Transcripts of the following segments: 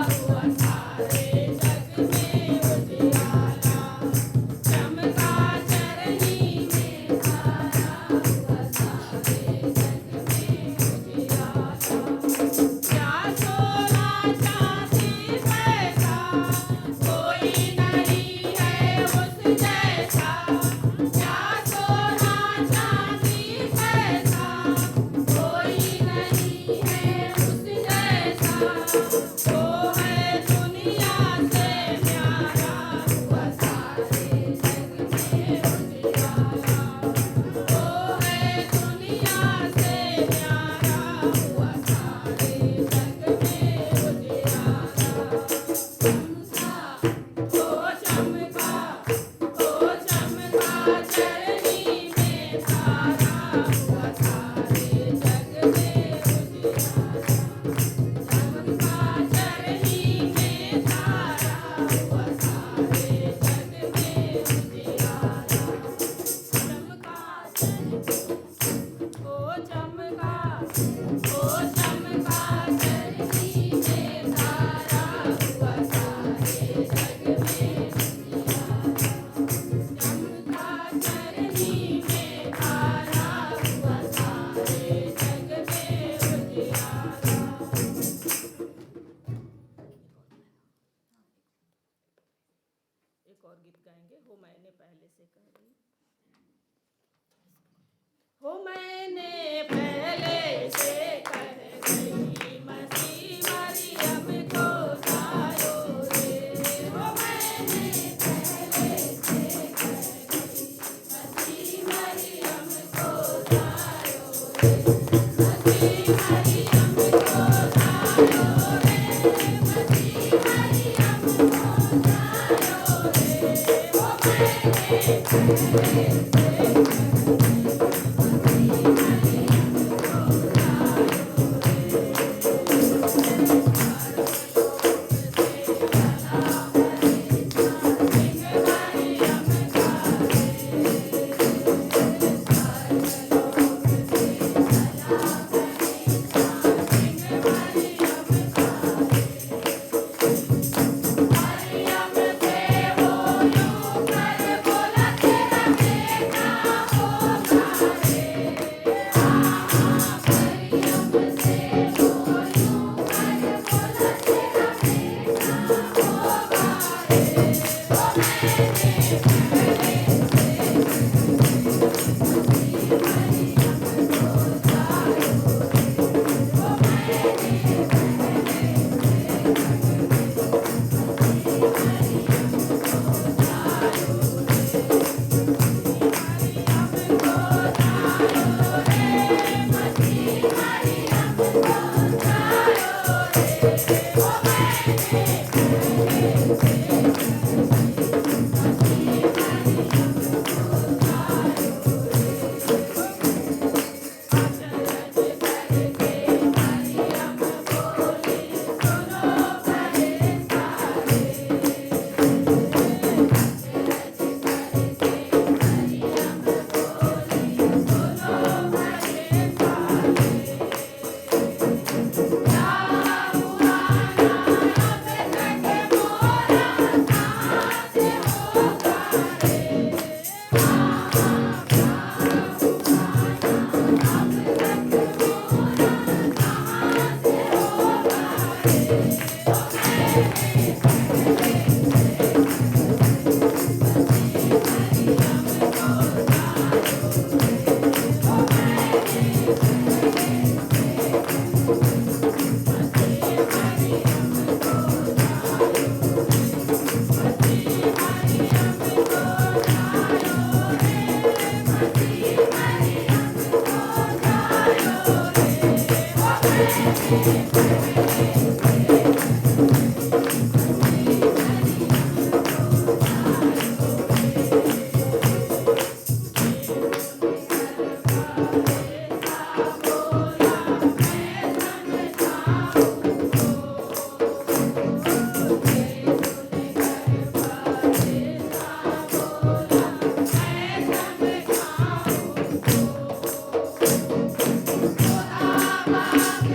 हुआ सारे जग में उजियारा, चमका चरनी में तारा हुआ सारे जग में उजियारा। क्या सोना चांदी पैसा कोई नहीं है उस जैसा, क्या सोना चांदी पैसा कोई नहीं है उस जैसा। वो है दुनिया से प्यारा हुआ सारे जग में उजियारा, वो है दुनिया से प्यारा हुआ सारे जग में उजियारा। चमका ओ चमका चरनी में तारा हुआ सारे जग में उजियारा, चमका चरनी में तारा हुआ सारे जग में उजियारा। चमका ओ चमका चरनी में तारा हुआ सारे जग में उजियारा, चमका चरनी में तारा हुआ सारे जग में उजियारा। एक और गीत गाएंगे, हो मैंने पहले से कह रही, हो मैंने पहले से कह गई मसीह मरियम को सायो रे, हो मैंने पहले से कह गई मसीह मरियम को सायो रे, मसीह मरियम को सायो रे, मसीह मरियम को सायो रे, हो मैंने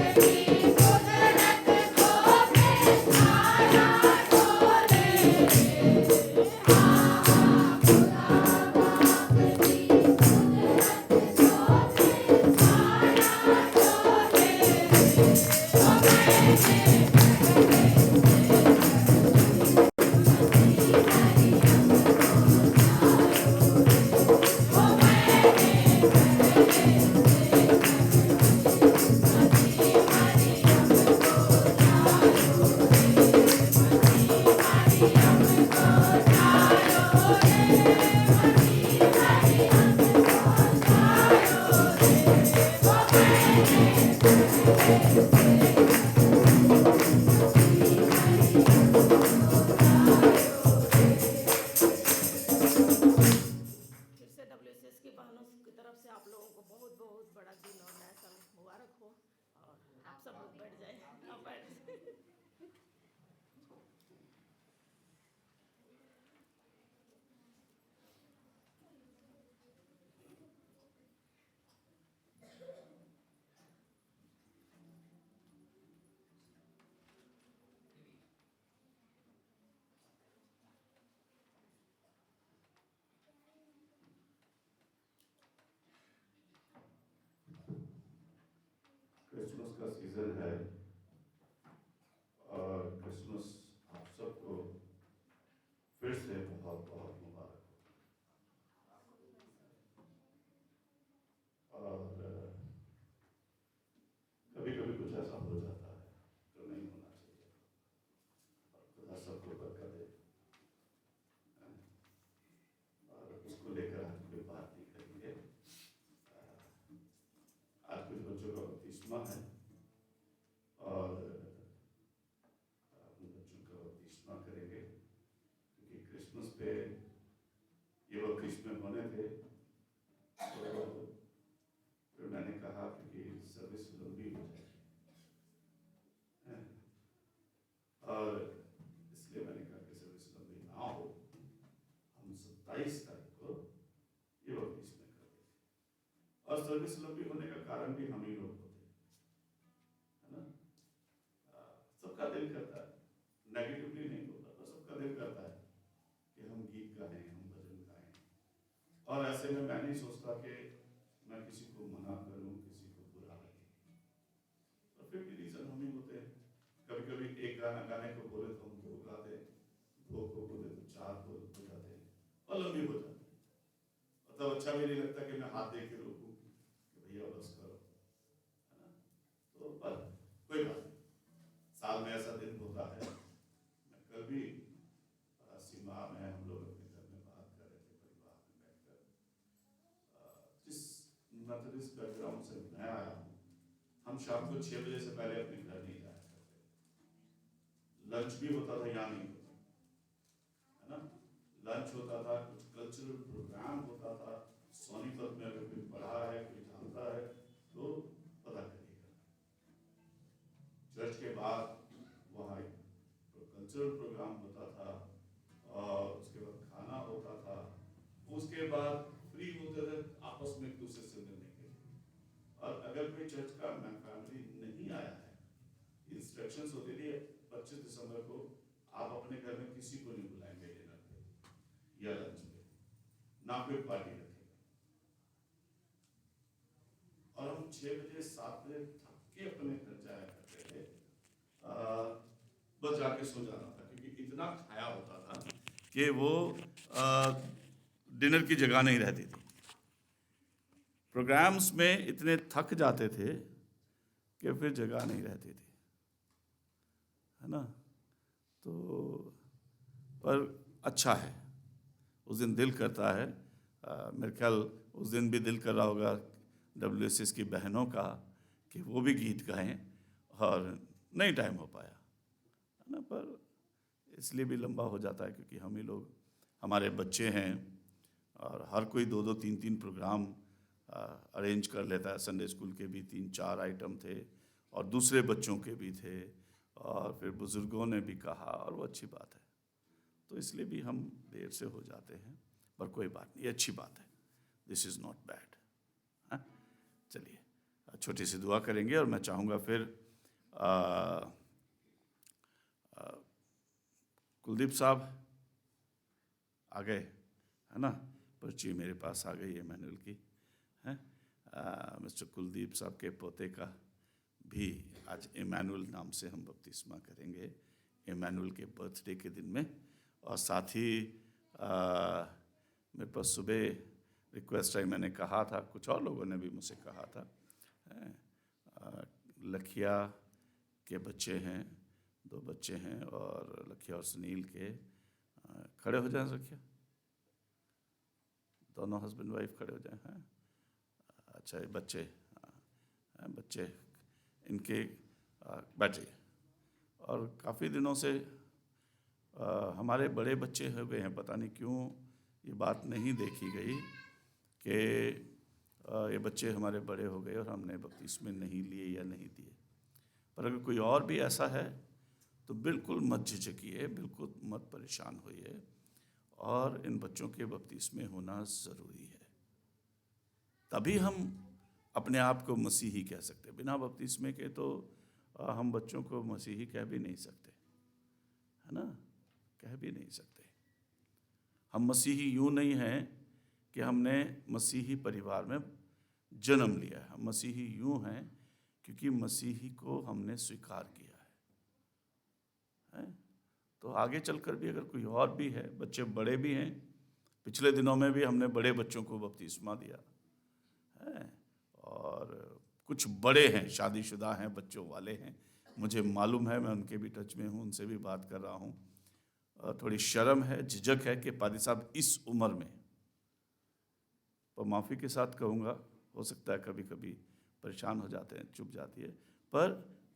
पहले सीजन है और क्रिसमस आप सबको फिर से बहुत बहुत मुबारक हो। और कभी कभी कुछ ऐसा हो जाता है तो नहीं होना चाहिए, और खुदा सबको बरकत दे। और उसको लेकर आज कोई बात नहीं करेंगे। आज कुछ बच्चों का बपतिस्मा है और उन बच्चों का बपतिस्मा करेंगे, क्योंकि क्रिसमस पे ये बपतिस्मे होने थे। तो फिर मैंने कहा कि सर्विस लंबी हो जाएगी, और इसलिए मैंने कहा कि सर्विस लंबी ना हो, हम 27 तारीख को ये बपतिस्मे कर देंगे। और सर्विस लंबी होने का कारण भी हम ही लोग होते हैं, है ना। सबका दिल करता है, नेगेटिवली नहीं बोलता, तो सबका दिल करता है कि हम गीत गाएं, हम भजन गाएं। और ऐसे में मैं नहीं सोचता कि मैं किसी को मना करूं, किसी को बुरा लगे। और फिर भी रीजन हम ही होते हैं। कभी कभी एक गाना गाने को बोले तो हम 2 गाते हैं, 2 को बोले तो 4 हो जाते हैं और लंबी हो जाती है। और तब अच्छा भी नहीं लगता कि मैं हाथ दे के रोकूं कि भैया बस करो, है ना। तो पर कोई बात नहीं, साल में ऐसा दिन होता है। मैं कल भी सीमा में हम लोग अपने घर में बात कर रहे थे, परिवार में बैठकर। जिस मेथोडिस्ट बैकग्राउंड से मैं आया हूँ, हम शाम को 6 बजे से पहले अपने घर नहीं जाया करते। लंच भी होता था या नहीं होता, है ना। लंच होता था, कुछ कल्चरल प्रोग्राम होता था। सोनीपत में अगर कोई पढ़ा है, कोई जानता है तो पता करिएगा। चर्च के बाद वहाँ कल्चरल प्रोग्राम होता था, और उसके बाद खाना होता था। उसके बाद फ्री होते थे आपस में एक दूसरे से मिलने के लिए। और अगर कोई चर्च का फैमिली नहीं आया है, इंस्ट्रक्शंस होती थी 25 दिसंबर को आप अपने घर में किसी को नहीं बुलाएंगे डिनर पे या लंच पे, ना कोई पार्टी रखेगा। और हम 6 बजे 7 बजे थक के अपने घर जाया करते थे, बस जाके सो जाना था, क्योंकि इतना खाया होता था कि वो डिनर की जगह नहीं रहती थी। प्रोग्राम्स में इतने थक जाते थे कि फिर जगह नहीं रहती थी, है ना। तो पर अच्छा है, उस दिन दिल करता है, मेरे ख्याल उस दिन भी दिल कर रहा होगा WSS की बहनों का कि वो भी गीत गाएं, और नहीं टाइम हो पाया, है ना। पर इसलिए भी लंबा हो जाता है क्योंकि हम ही लोग, हमारे बच्चे हैं, और हर कोई 2-2 3-3 प्रोग्राम अरेंज कर लेता है। संडे स्कूल के भी 3-4 आइटम थे, और दूसरे बच्चों के भी थे, और फिर बुज़ुर्गों ने भी कहा, और वो अच्छी बात है। तो इसलिए भी हम देर से हो जाते हैं, पर कोई बात नहीं, ये अच्छी बात है। This is not bad. हाँ, चलिए छोटी सी दुआ करेंगे, और मैं चाहूँगा फिर कुलदीप साहब आ गए, है ना। पर्ची मेरे पास आ गई इमैनुअल की, है। मिस्टर कुलदीप साहब के पोते का भी आज इमैनुअल नाम से हम बपतिस्मा करेंगे, इमैनुअल के बर्थडे के दिन में। और साथ ही मेरे पास सुबह रिक्वेस्ट आई, मैंने कहा था, कुछ और लोगों ने भी मुझसे कहा था, लखिया के बच्चे हैं, 2 बच्चे हैं, और लखिया और सुनील के खड़े हो जाएं, लखिया दोनों हस्बैंड वाइफ खड़े हो जाएं। हैं, अच्छा, ये बच्चे, बच्चे इनके बैठिए। और काफ़ी दिनों से हमारे बड़े बच्चे हो गए हैं, पता नहीं क्यों ये बात नहीं देखी गई कि ये बच्चे हमारे बड़े हो गए और हमने बपतिस्मे नहीं लिए या नहीं दिए। पर अगर कोई और भी ऐसा है तो बिल्कुल मत झिझकिए, बिल्कुल मत परेशान होइए, और इन बच्चों के बपतिस्मे होना ज़रूरी है। तभी हम अपने आप को मसीही कह सकते। बिना बपतिस्मे के तो हम बच्चों को मसीही कह भी नहीं सकते, है ना, कह भी नहीं सकते। हम मसीही यूँ नहीं हैं कि हमने मसीही परिवार में जन्म लिया है। हम मसीही यूँ हैं क्योंकि मसीही को हमने स्वीकार किया है? तो आगे चलकर भी अगर कोई और भी है, बच्चे बड़े भी हैं, पिछले दिनों में भी हमने बड़े बच्चों को बपतिस्मा दिया है, और कुछ बड़े हैं, शादीशुदा हैं, बच्चों वाले हैं, मुझे मालूम है, मैं उनके भी टच में हूँ, उनसे भी बात कर रहा हूँ। थोड़ी शर्म है, झिझक है कि पादी साहब इस उम्र में, पर माफ़ी के साथ कहूँगा, हो सकता है कभी कभी परेशान हो जाते हैं, चुप जाती है, पर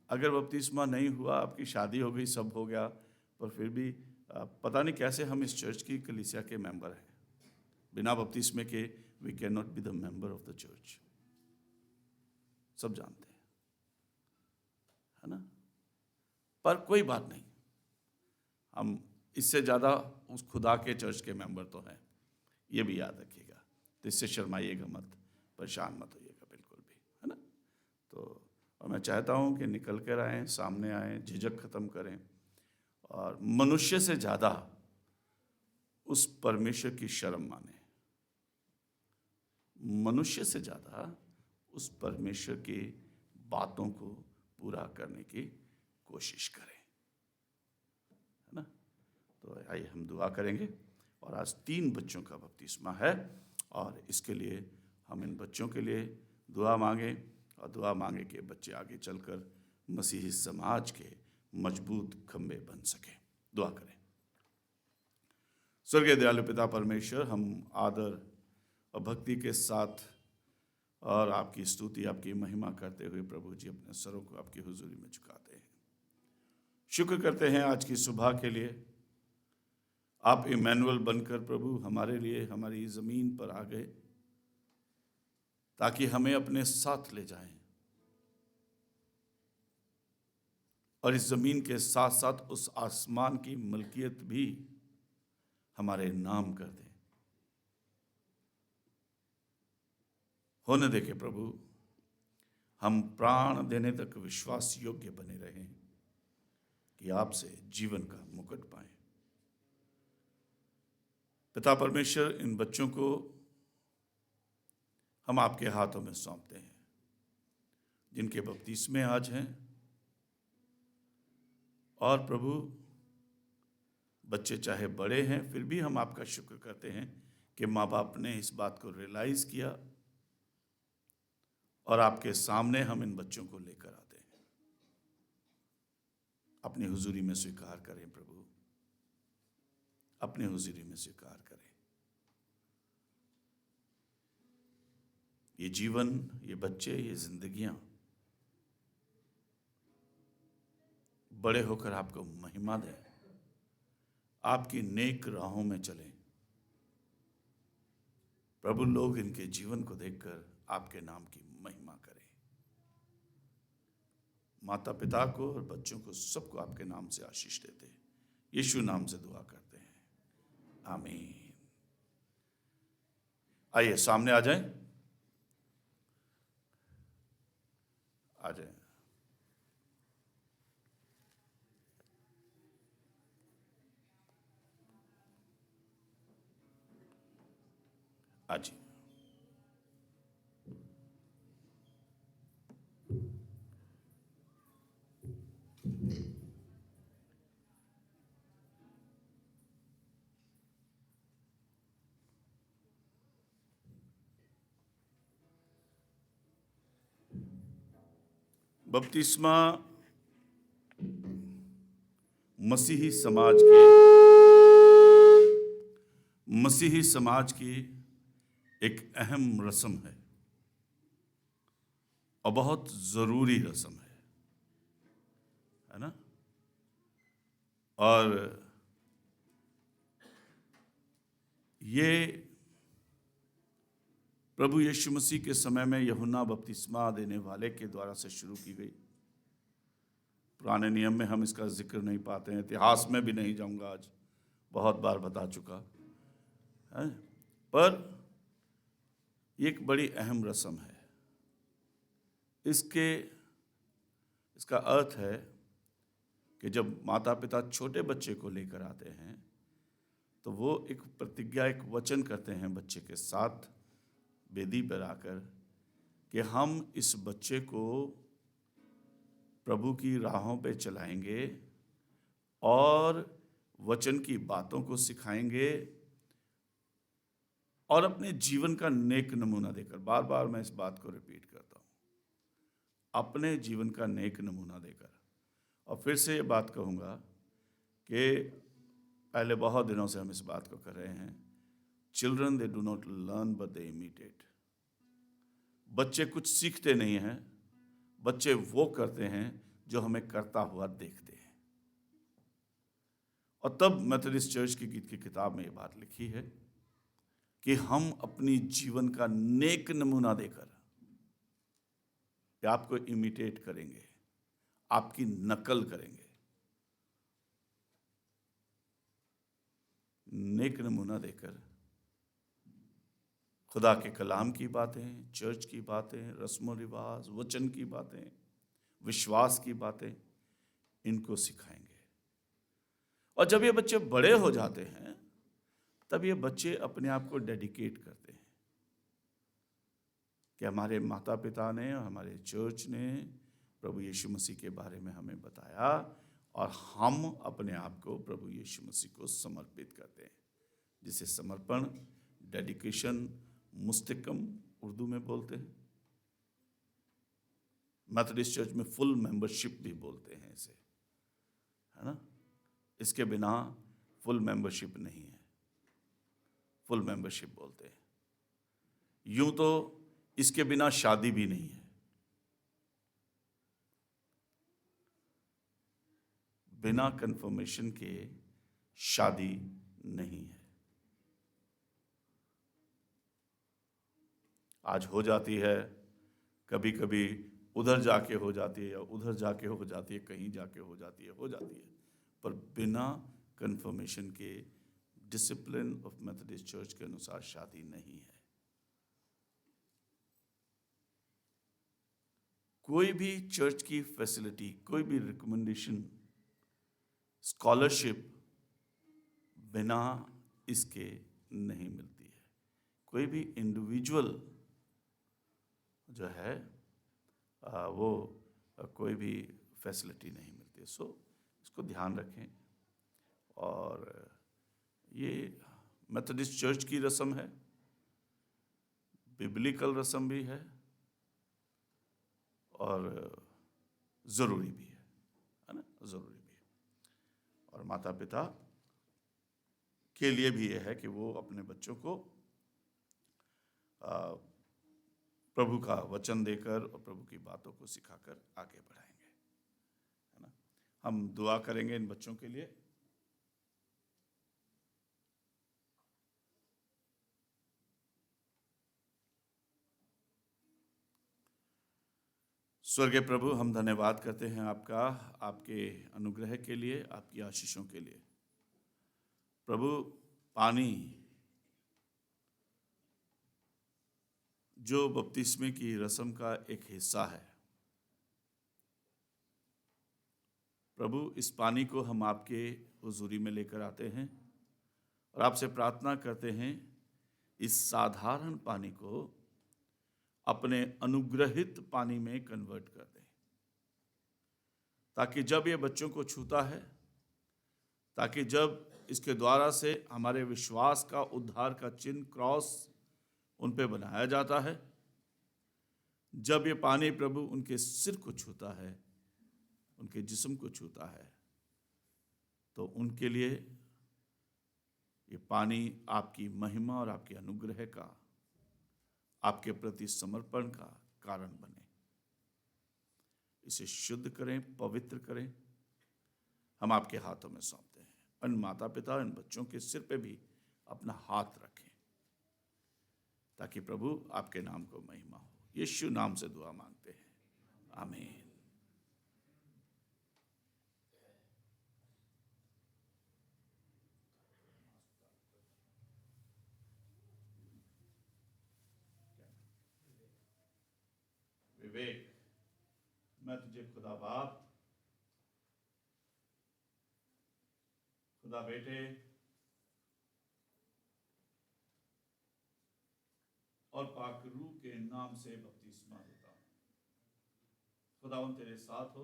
अगर बपतिस्मा नहीं हुआ, आपकी शादी हो गई, सब हो गया, पर फिर भी पता नहीं कैसे हम इस चर्च की कलीसिया के मेंबर हैं। बिना बपतिस्मे के we can not be the member of the church, सब जानते हैं, है ना? पर कोई बात नहीं, हम इससे ज़्यादा उस खुदा के चर्च के मेंबर तो हैं, ये भी याद रखिएगा। तो इससे शर्माइएगा मत, परेशान मत होइएगा बिल्कुल भी, है ना? तो और मैं चाहता हूँ कि निकल कर आएँ, सामने आएँ, झिझक ख़त्म करें, और मनुष्य से ज़्यादा उस परमेश्वर की शर्म माने, मनुष्य से ज़्यादा उस परमेश्वर की बातों को पूरा करने की कोशिश करें, है ना? तो आइए हम दुआ करेंगे। और आज 3 बच्चों का बपतिस्मा है, और इसके लिए हम इन बच्चों के लिए दुआ मांगें, और दुआ मांगे कि बच्चे आगे चलकर मसीही समाज के मजबूत खंभे बन सकें। दुआ करें। स्वर्गीय दयालु पिता परमेश्वर, हम आदर और भक्ति के साथ और आपकी स्तुति, आपकी महिमा करते हुए प्रभु जी अपने सरों को आपकी हुजूरी में झुकाते हैं। शुक्र करते हैं आज की सुबह के लिए, आप इमैनुअल बनकर प्रभु हमारे लिए हमारी ज़मीन पर आ गए, ताकि हमें अपने साथ ले जाएं, और इस ज़मीन के साथ साथ उस आसमान की मलकियत भी हमारे नाम कर दें। होने दे के प्रभु हम प्राण देने तक विश्वास योग्य बने रहें कि आपसे जीवन का मुकुट पाएं। पिता परमेश्वर, इन बच्चों को हम आपके हाथों में सौंपते हैं, जिनके बपतिस्मे आज हैं। और प्रभु, बच्चे चाहे बड़े हैं, फिर भी हम आपका शुक्र करते हैं कि माँ बाप ने इस बात को रियलाइज किया, और आपके सामने हम इन बच्चों को लेकर आते हैं, अपनी हुजूरी में स्वीकार करें प्रभु, अपनी हुजूरी में स्वीकार करें। ये जीवन, ये बच्चे, ये जिंदगियां बड़े होकर आपको महिमा दें, आपकी नेक राहों में चलें प्रभु। लोग इनके जीवन को देखकर आपके नाम की महिमा करें। माता पिता को और बच्चों को, सबको आपके नाम से आशीष देते हैं, यीशु नाम से दुआ करते हैं, आमीन। आइए सामने आ जाएं, आ जाएं। आज बपतिस्मा मसीही समाज की एक अहम रस्म है, और बहुत ज़रूरी रस्म है ना? और ये प्रभु यीशु मसीह के समय में यूहन्ना बपतिस्मा देने वाले के द्वारा से शुरू की गई। पुराने नियम में हम इसका जिक्र नहीं पाते हैं, इतिहास में भी नहीं जाऊंगा, आज बहुत बार बता चुका है, पर ये एक बड़ी अहम रस्म है। इसका अर्थ है कि जब माता पिता छोटे बच्चे को लेकर आते हैं, तो वो एक प्रतिज्ञा, एक वचन करते हैं बच्चे के साथ वेदी पर आकर कि हम इस बच्चे को प्रभु की राहों पे चलाएंगे और वचन की बातों को सिखाएंगे और अपने जीवन का नेक नमूना देकर, बार बार मैं इस बात को रिपीट करता हूं, अपने जीवन का नेक नमूना देकर। और फिर से ये बात कहूंगा कि पहले बहुत दिनों से हम इस बात को कर रहे हैं, children they do not learn but they imitate. बच्चे कुछ सीखते नहीं हैं, बच्चे वो करते हैं जो हमें करता हुआ देखते हैं। और तब मेथोडिस्ट चर्च की गीत की किताब में ये बात लिखी है कि हम अपनी जीवन का नेक नमूना देकर आपको इमिटेट करेंगे, आपकी नकल करेंगे। नेक नमूना देकर खुदा के कलाम की बातें, चर्च की बातें, रस्म रिवाज, वचन की बातें, विश्वास की बातें, इनको सिखाएंगे। और जब ये बच्चे बड़े हो जाते हैं तब ये बच्चे अपने आप को डेडिकेट करते हैं कि हमारे माता पिता ने और हमारे चर्च ने प्रभु यीशु मसीह के बारे में हमें बताया और हम अपने आप को प्रभु यीशु मसीह को समर्पित करते हैं, जिसे समर्पण, डेडिकेशन, मुस्तकम उर्दू में बोलते हैं। मेथोडिस्ट चर्च में फुल मेंबरशिप भी बोलते हैं इसे, है ना। इसके बिना फुल मेंबरशिप नहीं है, फुल मेंबरशिप बोलते हैं। यूं तो इसके बिना शादी भी नहीं है। बिना कंफर्मेशन के शादी नहीं है। आज हो जाती है, कभी कभी उधर जाके हो जाती है, या उधर जाके हो जाती है, कहीं जाके हो जाती है, पर बिना कंफर्मेशन के डिसिप्लिन ऑफ मेथोडिस्ट चर्च के अनुसार शादी नहीं है। कोई भी चर्च की फैसिलिटी, कोई भी रिकमेंडेशन, स्कॉलरशिप बिना इसके नहीं मिलती है। कोई भी इंडिविजुअल जो है वो कोई भी फैसिलिटी नहीं मिलती है। सो इसको ध्यान रखें। और ये मेथोडिस्ट चर्च की रस्म है, बिब्लिकल रस्म भी है और ज़रूरी भी है ना, ज़रूरी भी है। और माता पिता के लिए भी यह है कि वो अपने बच्चों को प्रभु का वचन देकर और प्रभु की बातों को सिखाकर आगे बढ़ाएंगे, है ना। हम दुआ करेंगे इन बच्चों के लिए। स्वर्गीय प्रभु, हम धन्यवाद करते हैं आपका, आपके अनुग्रह के लिए, आपकी आशीषों के लिए। प्रभु, पानी जो बपतिस्मे की रस्म का एक हिस्सा है, प्रभु इस पानी को हम आपके हुजूरी में लेकर आते हैं और आपसे प्रार्थना करते हैं इस साधारण पानी को अपने अनुग्रहित पानी में कन्वर्ट कर दें, ताकि जब ये बच्चों को छूता है, ताकि जब इसके द्वारा से हमारे विश्वास का, उद्धार का चिन्ह, क्रॉस उन पे बनाया जाता है, जब ये पानी प्रभु उनके सिर को छूता है, उनके जिस्म को छूता है, तो उनके लिए ये पानी आपकी महिमा और आपके अनुग्रह का, आपके प्रति समर्पण का कारण बने। इसे शुद्ध करें, पवित्र करें, हम आपके हाथों में सौंपते हैं। इन माता पिता, इन बच्चों के सिर पे भी अपना हाथ रखें, ताकि प्रभु आपके नाम को महिमा हो। यीशु नाम से दुआ मांगते हैं, आमीन। विवेक, मैं तुझे खुदा बाप, खुदा बेटे और पाक रूह के नाम से बपतिस्मा देता हूं। खुदावंद तेरे साथ हो,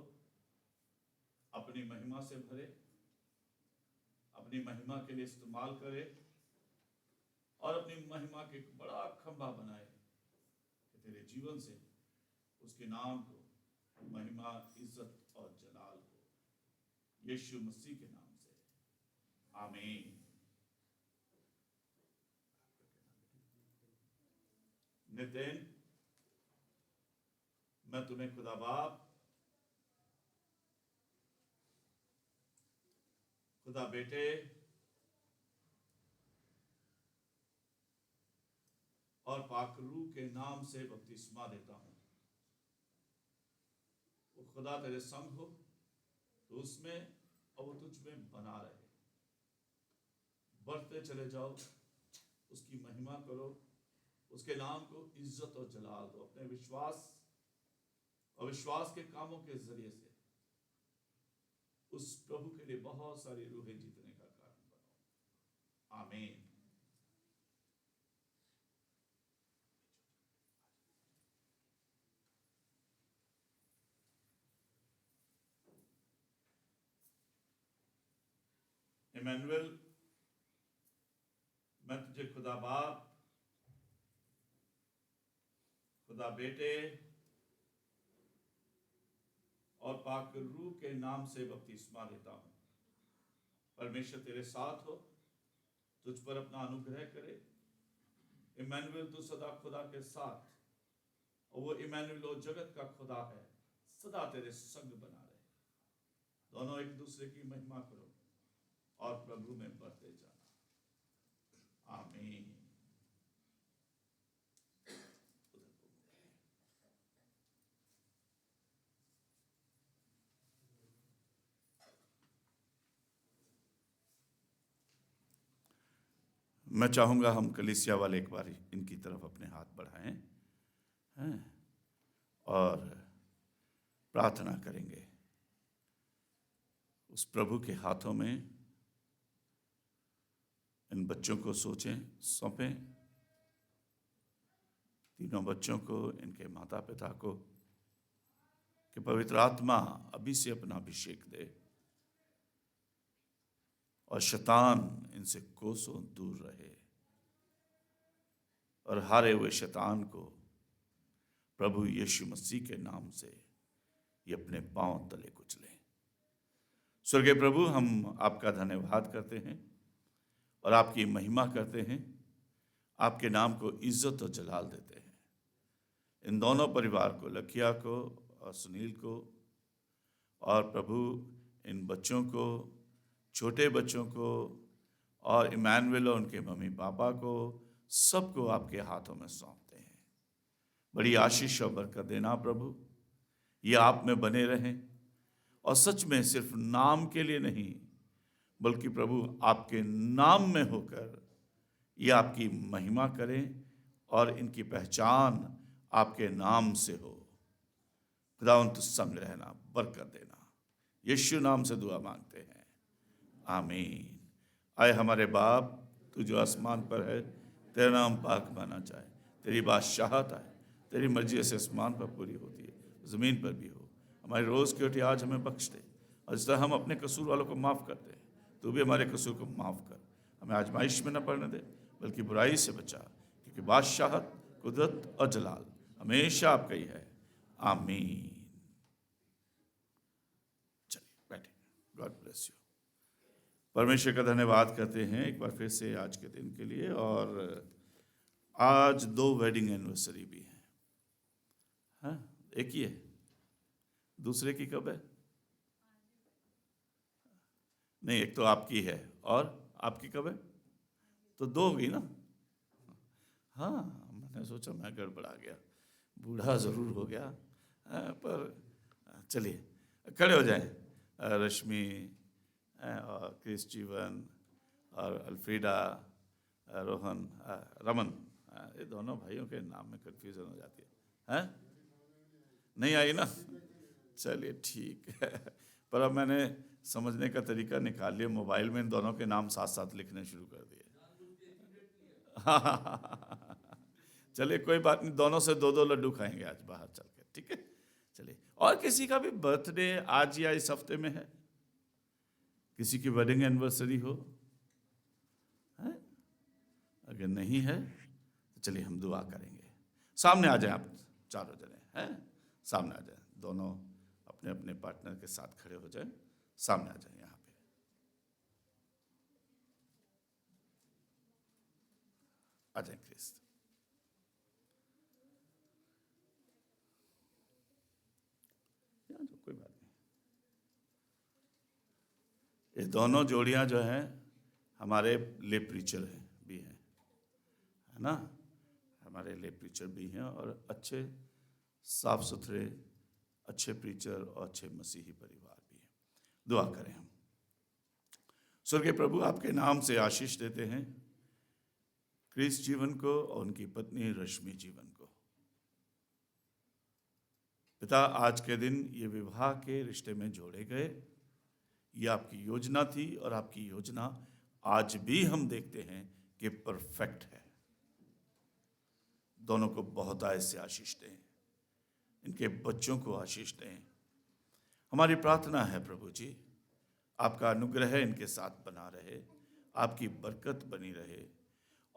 अपनी महिमा से भरे, अपनी महिमा के लिए इस्तेमाल करे और अपनी महिमा के एक बड़ा खंभा बनाए कि तेरे जीवन से उसके नाम को महिमा, इज्जत और जलाल हो, यीशु मसीह के नाम से, आमीन। नितिन, मैं तुम्हें खुदा बाप, खुदा बेटे और पाक रूह के नाम से बपतिस्मा देता हूं। वो खुदा तेरे संग हो तो उसमें और वो तुझ में बना रहे, बढ़ते चले जाओ, उसकी महिमा करो, उसके नाम को इज्जत और जलाल दो। अपने विश्वास और विश्वास के कामों के जरिए से उस प्रभु के लिए बहुत सारी रूहें जीतने का कारण बनो, आमीन। इमैनुअल, मैं तुझे खुदा बाप, खुदा बेटे और पाक रूह के नाम से बपतिस्मा देता हूं। परमेश्वर तेरे साथ हो, तुझ पर अपना अनुग्रह करे। इमैनुअल, तू सदा खुदा के साथ, और वो इमैनुअल वो जगत का खुदा है, सदा तेरे संग बना रहे। दोनों एक दूसरे की महिमा करो और प्रभु में बढ़ते जाना, आमीन। मैं चाहूंगा हम कलीसिया वाले एक बार इनकी तरफ अपने हाथ बढ़ाएं हैं और प्रार्थना करेंगे। उस प्रभु के हाथों में इन बच्चों को सौंपें, तीनों बच्चों को, इनके माता पिता को, कि पवित्र आत्मा अभी से अपना अभिषेक दे और शैतान इनसे कोसों दूर रहे और हारे हुए शैतान को प्रभु यीशु मसीह के नाम से ये अपने पांव तले कुचले। स्वर्गीय प्रभु, हम आपका धन्यवाद करते हैं और आपकी महिमा करते हैं, आपके नाम को इज्जत और जलाल देते हैं। इन दोनों परिवार को, लकिया को और सुनील को, और प्रभु इन बच्चों को, छोटे बच्चों को, और इमैनुअल और उनके मम्मी पापा को, सबको आपके हाथों में सौंपते हैं। बड़ी आशीष और बरकत देना प्रभु, ये आप में बने रहें और सच में सिर्फ नाम के लिए नहीं, बल्कि प्रभु आपके नाम में होकर ये आपकी महिमा करें और इनकी पहचान आपके नाम से हो। खुदावंद संग रहना, बरकत देना, यीशु नाम से दुआ मांगते हैं, आमीन। आए हमारे बाप, तू जो आसमान पर है, तेरा नाम पाक माना जाए, तेरी बादशाहत आए, तेरी मर्जी ऐसे आसमान पर पूरी होती है, ज़मीन पर भी हो। हमारी रोज़ की रोटी आज हमें बख्श दे, और जिस तरह हम अपने कसूर वालों को माफ़ करते हैं, तू भी हमारे कसूर को माफ़ कर। हमें आजमाइश में न पड़ने दे, बल्कि बुराई से बचा, क्योंकि बादशाहत, कुदरत और जलाल हमेशा आपका ही है, आमीन। चलिए बैठे, गॉड ब्लेस यू। परमेश्वर का धन्यवाद करते हैं एक बार फिर से आज के दिन के लिए। और आज 2 वेडिंग एनिवर्सरी भी हैं। हाँ, एक ही है, दूसरे की कब है? नहीं, एक तो आपकी है और आपकी कब है? तो 2 होगी ना। हाँ, मैंने सोचा मैं गड़बड़ा गया, बूढ़ा ज़रूर हो गया। पर चलिए खड़े हो जाएं। रश्मि और क्रिस जीवन और अल्फ्रीडा, रोहन, रमन, ये दोनों भाइयों के नाम में कन्फ्यूज़न हो जाती है। नहीं आई ना? चलिए ठीक है। पर अब मैंने समझने का तरीका निकाल लिया, मोबाइल में इन दोनों के नाम साथ साथ लिखने शुरू कर दिए। चलिए कोई बात नहीं, दोनों से 2-2 लड्डू खाएंगे आज बाहर चल के, ठीक है। चलिए, और किसी का भी बर्थडे आज या इस हफ्ते में है? किसी की वेडिंग एनिवर्सरी हो, है? अगर नहीं है तो चलिए हम दुआ करेंगे। सामने आ जाएं आप चारों जने, हैं? सामने आ जाएं, दोनों अपने अपने पार्टनर के साथ खड़े हो जाएं, सामने आ जाएं यहाँ पे। आ जाएं क्रिस्त। यहाँ जो कोई बात नहीं। ये दोनों जोड़ियां जो हैं हमारे ले प्रीचर हैं भी हैं, है ना? हमारे ले प्रीचर भी हैं और अच्छे साफ सुथरे अच्छे प्रीचर और अच्छे मसीही परिवार भी हैं। दुआ करें हम। स्वर्गीय प्रभु, आपके नाम से आशीष देते हैं क्रिस जीवन को और उनकी पत्नी रश्मि जीवन को। पिता, आज के दिन ये विवाह के रिश्ते में जोड़े गए, ये आपकी योजना थी और आपकी योजना आज भी हम देखते हैं कि परफेक्ट है। दोनों को बहुत आय से आशीष दें, इनके बच्चों को आशीष दें। हमारी प्रार्थना है प्रभु जी, आपका अनुग्रह इनके साथ बना रहे, आपकी बरकत बनी रहे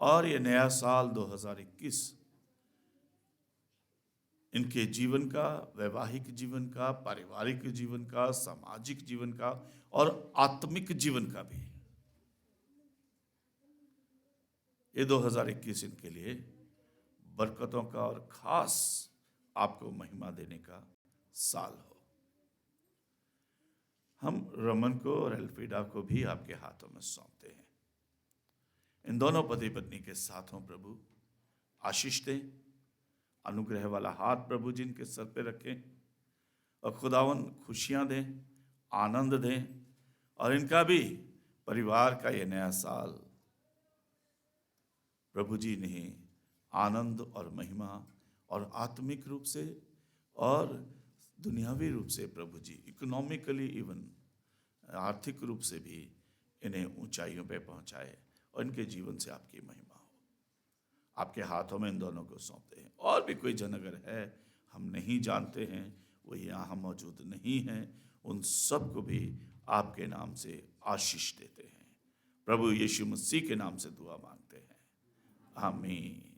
और ये नया साल 2021 इनके जीवन का, वैवाहिक जीवन का, पारिवारिक जीवन का, सामाजिक जीवन का और आत्मिक जीवन का भी, ये 2021 इनके लिए बरकतों का और खास आपको महिमा देने का साल हो। हम रमन को और एल्फ्रीडा को भी आपके हाथों में सौंपते हैं। इन दोनों पति पत्नी के साथ हो प्रभु, आशीष दें, अनुग्रह वाला हाथ प्रभु जी इनके सर पे रखें और खुदावन खुशियां दें, आनंद दें और इनका भी परिवार का ये नया साल प्रभु जी इन्हें आनंद और महिमा और आत्मिक रूप से और दुनियावी रूप से प्रभु जी, इकोनॉमिकली इवन आर्थिक रूप से भी इन्हें ऊंचाइयों पे पहुंचाए और इनके जीवन से आपकी महिमा हो। आपके हाथों में इन दोनों को सौंपते हैं। और भी कोई जन अगर है हम नहीं जानते हैं, वो यहाँ मौजूद नहीं हैं, उन सब को भी आपके नाम से आशीष देते हैं। प्रभु यीशु मसीह के नाम से दुआ मांगते हैं, आमीन।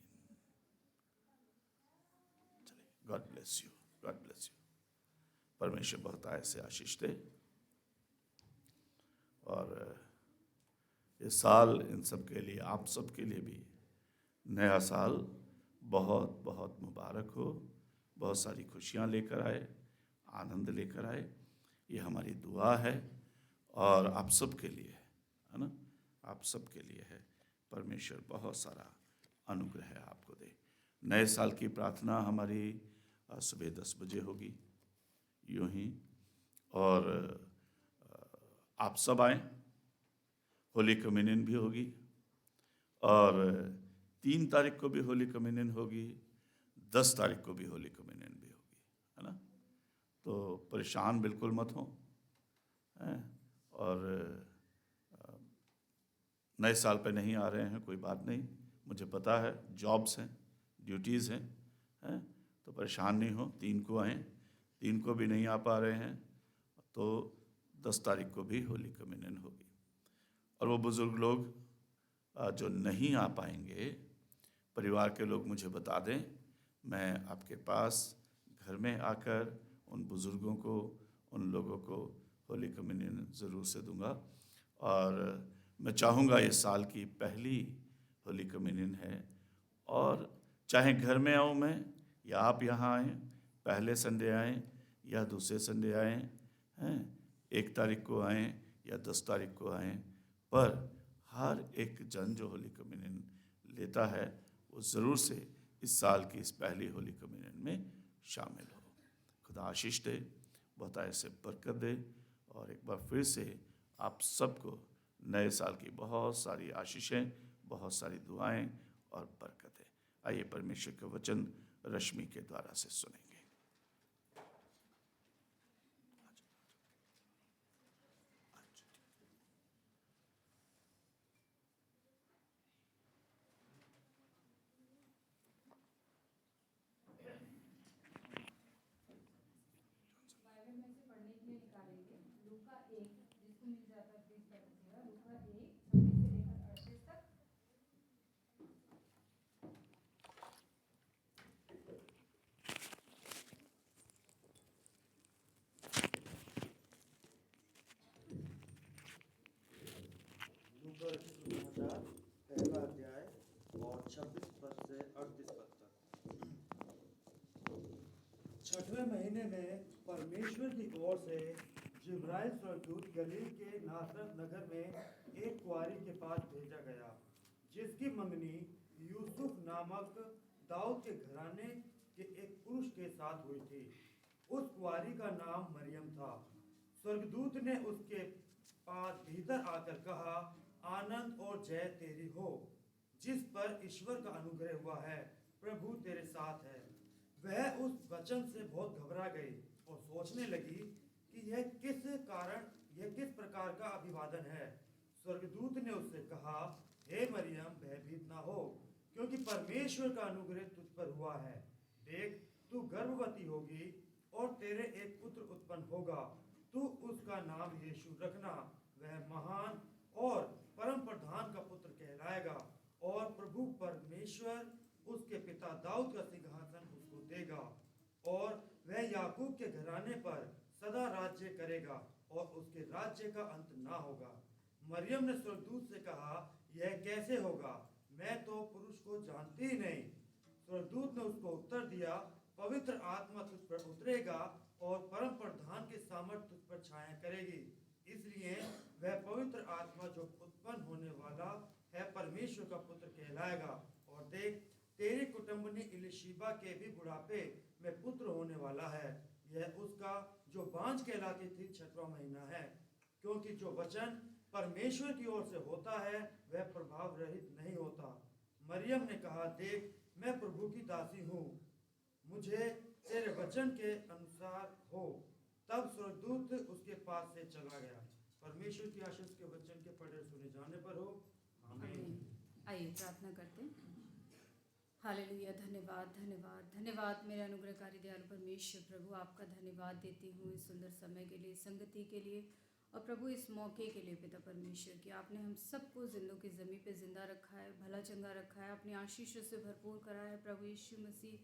God bless you, God bless you. परमेश्वर बहुत आय से आशीष दे और ये साल इन सब के लिए, आप सब के लिए भी नया साल बहुत बहुत मुबारक हो, बहुत सारी खुशियाँ लेकर आए, आनंद लेकर आए, ये हमारी दुआ है और आप सब के लिए है ना, आप सब के लिए है। परमेश्वर बहुत सारा अनुग्रह आपको दे। नए साल की प्रार्थना हमारी सुबह 10 बजे होगी यूं ही, और आप सब आएँ। होली कम्युनियन भी होगी और 3 तारीख को भी होली कम्युनियन होगी, 10 तारीख को भी होली कम्युनियन भी होगी, है ना? तो परेशान बिल्कुल मत हो, और नए साल पे नहीं आ रहे हैं कोई बात नहीं, मुझे पता है जॉब्स हैं, ड्यूटीज़ हैं, तो परेशान नहीं हो। 3 को आएँ, 3 को भी नहीं आ पा रहे हैं तो 10 तारीख को भी होली कम्युनियन होगी। और वो बुज़ुर्ग लोग जो नहीं आ पाएंगे, परिवार के लोग मुझे बता दें, मैं आपके पास घर में आकर उन बुज़ुर्गों को, उन लोगों को होली कम्युनियन ज़रूर से दूंगा। और मैं चाहूँगा ये साल की पहली होली कम्युनियन है, और चाहे घर में आऊँ मैं या आप यहाँ आएँ, पहले संडे आएँ या दूसरे संडे आएँ, 1 तारीख को आएँ या 10 तारीख को आएँ, पर हर एक जन जो होली कम्युनियन लेता है वो ज़रूर से इस साल की इस पहली होली कम्युनियन में शामिल हो। खुदा आशीष दे, बहुत ऐसे बरकत दे, और एक बार फिर से आप सबको नए साल की बहुत सारी आशीषें, बहुत सारी दुआएं और बरकतें। आइए परमेश्वर के वचन रश्मि के द्वारा से सुनेंगे। बाइबल में से पढ़ने के लिए निकालेंगे लूका 1, जिसको मिल जाता है प्लीज अनुग्रह के सुसमाचार पहला अध्याय और 26 पद से 38 पद तक। 6वें महीने में परमेश्वर की ओर से जिब्राइल स्वर्गदूत गलील के नासरत नगर में एक कुआरी के पास भेजा गया, जिसकी मंगनी यूसुफ नामक दाऊद के घराने के एक पुरुष के साथ हुई थी। उस कुआरी का नाम मरियम था। स्वर्गदूत ने उसके पास भीतर आकर कहा, आनंद और जय तेरी हो, जिस पर ईश्वर का अनुग्रह हुआ है, प्रभु तेरे साथ है। वह उस वचन से बहुत घबरा गई और सोचने लगी कि यह किस प्रकार का अभिवादन है। स्वर्गदूत ने उससे कहा, हे मरियम, भयभीत ना हो, क्योंकि परमेश्वर का अनुग्रह तुझ पर हुआ है। देख, तू गर्भवती होगी और तेरे एक पुत्र उत्पन्न होगा। तू उसका नाम यीशु रखना। वह महान और परम प्रधान का पुत्र कहलाएगा, और प्रभु परमेश्वर उसके पिता दाऊद का सिंहासन उसको देगा, और वह याकूब के घराने पर सदा राज्य करेगा, और उसके राज्य का अंत ना होगा। मरियम ने स्वर्गदूत से कहा, यह कैसे होगा? मैं तो पुरुष को जानती ही नहीं। स्वर्गदूत ने उसको उत्तर दिया, पवित्र आत्मा तुझ पर उतरेगा और परम प्रधान के सामर्थ तुझ पर छाया करेगी। इसलिए वह पवित्र आत्मा जो उत्पन्न होने वाला है परमेश्वर का पुत्र कहलाएगा। और देख, तेरी कुटुंबनी इलिशीबा के भी बुढ़ापे में पुत्र होने वाला है। यह उसका जो बांझ कहलाती थी 6वां महीना है, क्योंकि जो वचन परमेश्वर की ओर से होता है वह प्रभाव रहित नहीं होता। मरियम ने कहा, देख, मैं प्रभु की दासी हूँ, मुझे तेरे वचन के अनुसार हो। तब स्वर्गदूत उसके पास से चला गया। परमेश्वर की आशीष के वचन के पढ़े सुने जाने पर हो। आमीन। आइए प्रार्थना करते हैं। हालेलुया। धन्यवाद धन्यवाद धन्यवाद मेरे अनुग्रहकारी दयालु परमेश्वर प्रभु, आपका धन्यवाद देती हूँ इस सुंदर समय के लिए, संगति के लिए, और प्रभु इस मौके के लिए पिता परमेश्वर कि आपने हम सबको जिंदों की ज़मीन पे जिंदा रखा है, भला चंगा रखा है, अपनी आशीषों से भरपूर करा है प्रभु यीशु मसीह।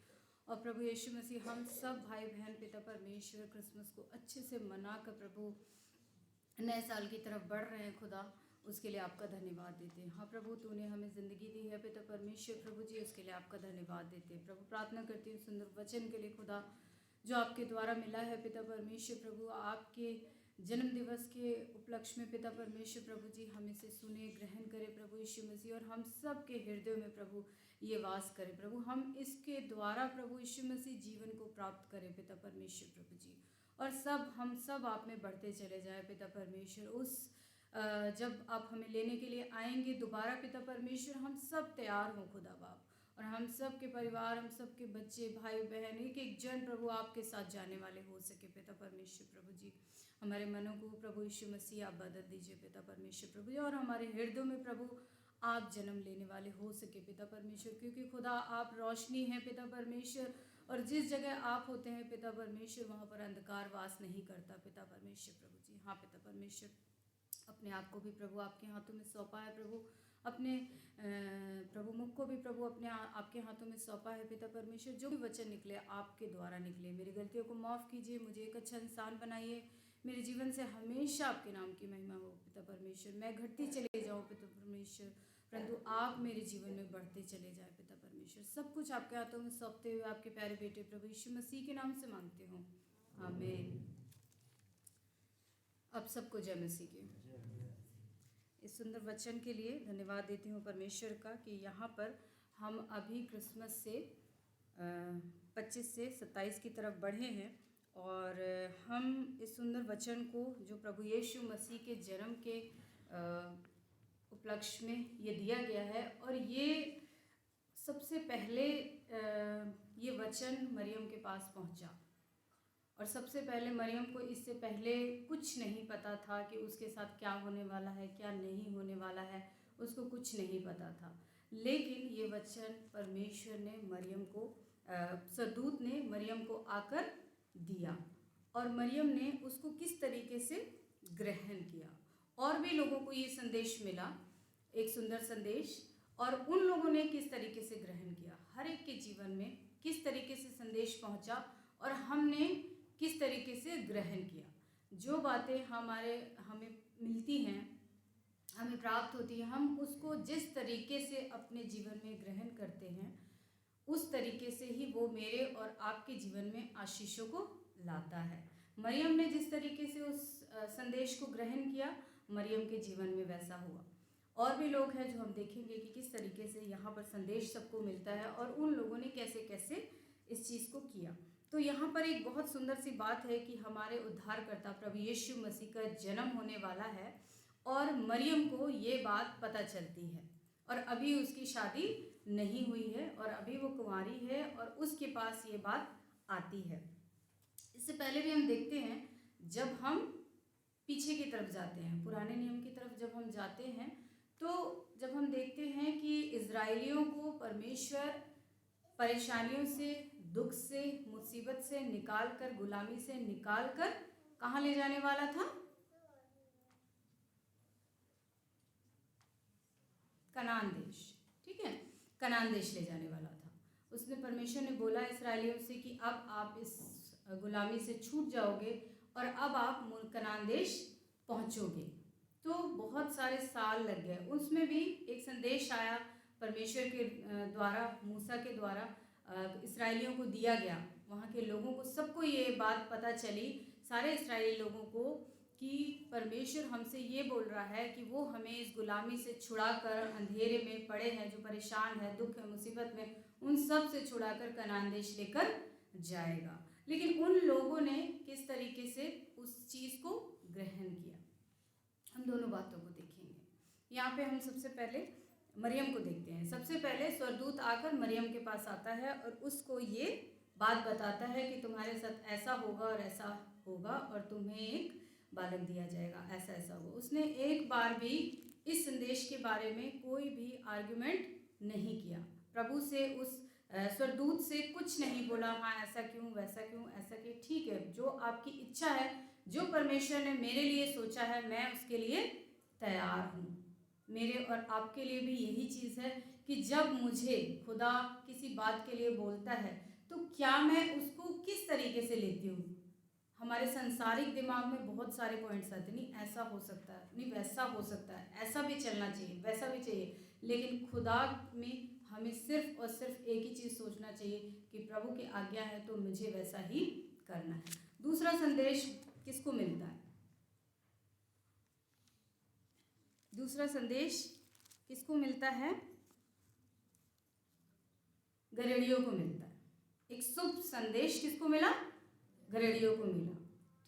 और प्रभु यीशु मसीह, हम सब भाई बहन पिता परमेश्वर क्रिसमस को अच्छे से मना कर प्रभु नए साल की तरफ बढ़ रहे हैं खुदा, उसके लिए आपका धन्यवाद देते हैं। हाँ प्रभु, तूने हमें ज़िंदगी दी है पिता परमेश्वर प्रभु जी, उसके लिए आपका धन्यवाद देते हैं। प्रभु प्रार्थना करती हूँ सुंदर वचन के लिए खुदा, जो आपके द्वारा मिला है पिता परमेश्वर प्रभु, आपके जन्म दिवस के उपलक्ष्य में पिता परमेश्वर प्रभु जी, हम इसे सुने, ग्रहण करें प्रभु यीशु मसीह, और हम सब के हृदय में प्रभु ये वास करें प्रभु। हम इसके द्वारा प्रभु यीशु मसीह जीवन को प्राप्त करें पिता परमेश्वर प्रभु जी, और हम सब आप में बढ़ते चले जाए पिता परमेश्वर। उस जब आप हमें लेने के लिए आएंगे दोबारा पिता परमेश्वर, हम सब तैयार हों खुदा बाप, और हम सब के परिवार, हम सब के बच्चे, भाई बहन, एक एक जन प्रभु आपके साथ जाने वाले हो सके पिता परमेश्वर प्रभु जी। हमारे मनों को प्रभु यीशु मसीह आप बदल दीजिए पिता परमेश्वर प्रभु जी, और हमारे हृदयों में प्रभु आप जन्म लेने वाले हो सके पिता परमेश्वर, क्योंकि खुदा आप रोशनी हैं पिता परमेश्वर, और जिस जगह आप होते हैं पिता परमेश्वर, वहाँ पर अंधकार वास नहीं करता पिता परमेश्वर प्रभु जी। हाँ पिता परमेश्वर, अपने आप को भी प्रभु आपके हाथों में सौंपा है प्रभु, अपने प्रभु मुख को भी प्रभु अपने आपके हाथों में सौंपा है पिता परमेश्वर। जो भी वचन निकले आपके द्वारा निकले, मेरी गलतियों को माफ़ कीजिए, मुझे एक अच्छा इंसान बनाइए, मेरे जीवन से हमेशा आपके नाम की महिमा हो पिता परमेश्वर। मैं घटती चले जाऊँ पिता परमेश्वर, परंतु आप मेरे जीवन में बढ़ते चले जाए पिता परमेश्वर। सब कुछ आपके हाथों में सौंपते हुए आपके प्यारे बेटे प्रभु यीशु मसीह के नाम से मांगते हूँ, आमीन। अब सबको जय मसीह की। इस सुंदर वचन के लिए धन्यवाद देती हूँ परमेश्वर का कि यहाँ पर हम अभी क्रिसमस से 25 से 27 की तरफ बढ़े हैं, और हम इस सुंदर वचन को जो प्रभु यीशु मसीह के जन्म के उपलक्ष्य में ये दिया गया है, और ये सबसे पहले ये वचन मरियम के पास पहुंचा, और सबसे पहले मरियम को इससे पहले कुछ नहीं पता था कि उसके साथ क्या होने वाला है, क्या नहीं होने वाला है, उसको कुछ नहीं पता था। लेकिन ये वचन परमेश्वर ने मरियम को, स्वर्गदूत ने मरियम को आकर दिया, और मरियम ने उसको किस तरीके से ग्रहण किया। और भी लोगों को ये संदेश मिला, एक सुंदर संदेश, और उन लोगों ने किस तरीके से ग्रहण किया। हर एक के जीवन में किस तरीके से संदेश पहुंचा, और हमने किस तरीके से ग्रहण किया। जो बातें हमें मिलती हैं हमें प्राप्त होती है, हम उसको जिस तरीके से अपने जीवन में ग्रहण करते हैं उस तरीके से ही वो मेरे और आपके जीवन में आशीषों को लाता है। मरियम ने जिस तरीके से उस संदेश को ग्रहण किया, मरियम के जीवन में वैसा हुआ। और भी लोग हैं जो हम देखेंगे कि किस तरीके से यहाँ पर संदेश सबको मिलता है और उन लोगों ने कैसे कैसे इस चीज़ को किया। तो यहाँ पर एक बहुत सुंदर सी बात है कि हमारे उद्धारकर्ता प्रभु यीशु मसीह का जन्म होने वाला है और मरियम को ये बात पता चलती है और अभी उसकी शादी नहीं हुई है और अभी वो कुंवारी है और उसके पास ये बात आती है। इससे पहले भी हम देखते हैं, जब हम पीछे की तरफ जाते हैं, पुराने नियम की तरफ जब हम जाते हैं, तो जब हम देखते हैं कि इज़राइलियों को परमेश्वर परेशानियों से, दुख से, मुसीबत से निकाल कर, गुलामी से निकाल कर कहाँ ले जाने वाला था? कनान देश। ठीक है, कनान देश ले जाने वाला था। उसने, परमेश्वर ने बोला इस्राएलियों से कि अब आप इस गुलामी से छूट जाओगे और अब आप कनान देश पहुंचोगे। तो बहुत सारे साल लग गए। उसमें भी एक संदेश आया परमेश्वर के द्वारा, मूसा के द्वारा इस्राएलियों को दिया गया। वहाँ के लोगों को सबको ये बात पता चली, सारे इस्राएली लोगों को, कि परमेश्वर हमसे ये बोल रहा है कि वो हमें इस गुलामी से छुड़ाकर, अंधेरे में पड़े हैं, जो परेशान है, दुख है, मुसीबत में, उन सब से छुड़ाकर कनान देश लेकर जाएगा। लेकिन उन लोगों ने किस तरीके से उस चीज़ को ग्रहण किया, हम दोनों बातों को देखेंगे। यहाँ पे हम सबसे पहले मरियम को देखते हैं। सबसे पहले स्वर्गदूत आकर मरियम के पास आता है और उसको ये बात बताता है कि तुम्हारे साथ ऐसा होगा और ऐसा होगा और तुम्हें एक बालक दिया जाएगा, ऐसा ऐसा होगा। उसने एक बार भी इस संदेश के बारे में कोई भी आर्गुमेंट नहीं किया। प्रभु से, उस स्वर्गदूत से कुछ नहीं बोला, हाँ ऐसा क्यों, वैसा क्यों, ऐसा क्यों, ठीक है, जो आपकी इच्छा है, जो परमेश्वर ने मेरे लिए सोचा है, मैं उसके लिए तैयार हूँ। मेरे और आपके लिए भी यही चीज़ है कि जब मुझे खुदा किसी बात के लिए बोलता है तो क्या मैं उसको किस तरीके से लेती हूँ। हमारे संसारिक दिमाग में बहुत सारे पॉइंट्स आते हैं, नहीं ऐसा हो सकता है, नहीं वैसा हो सकता है, ऐसा भी चलना चाहिए, वैसा भी चाहिए। लेकिन खुदा में हमें सिर्फ और सिर्फ एक ही चीज़ सोचना चाहिए कि प्रभु की आज्ञा है तो मुझे वैसा ही करना है। दूसरा संदेश किसको मिलता है? दूसरा संदेश किसको मिलता है? गरेड़ियों को मिलता है। एक शुभ संदेश किसको मिला? गरेड़ियों को मिला।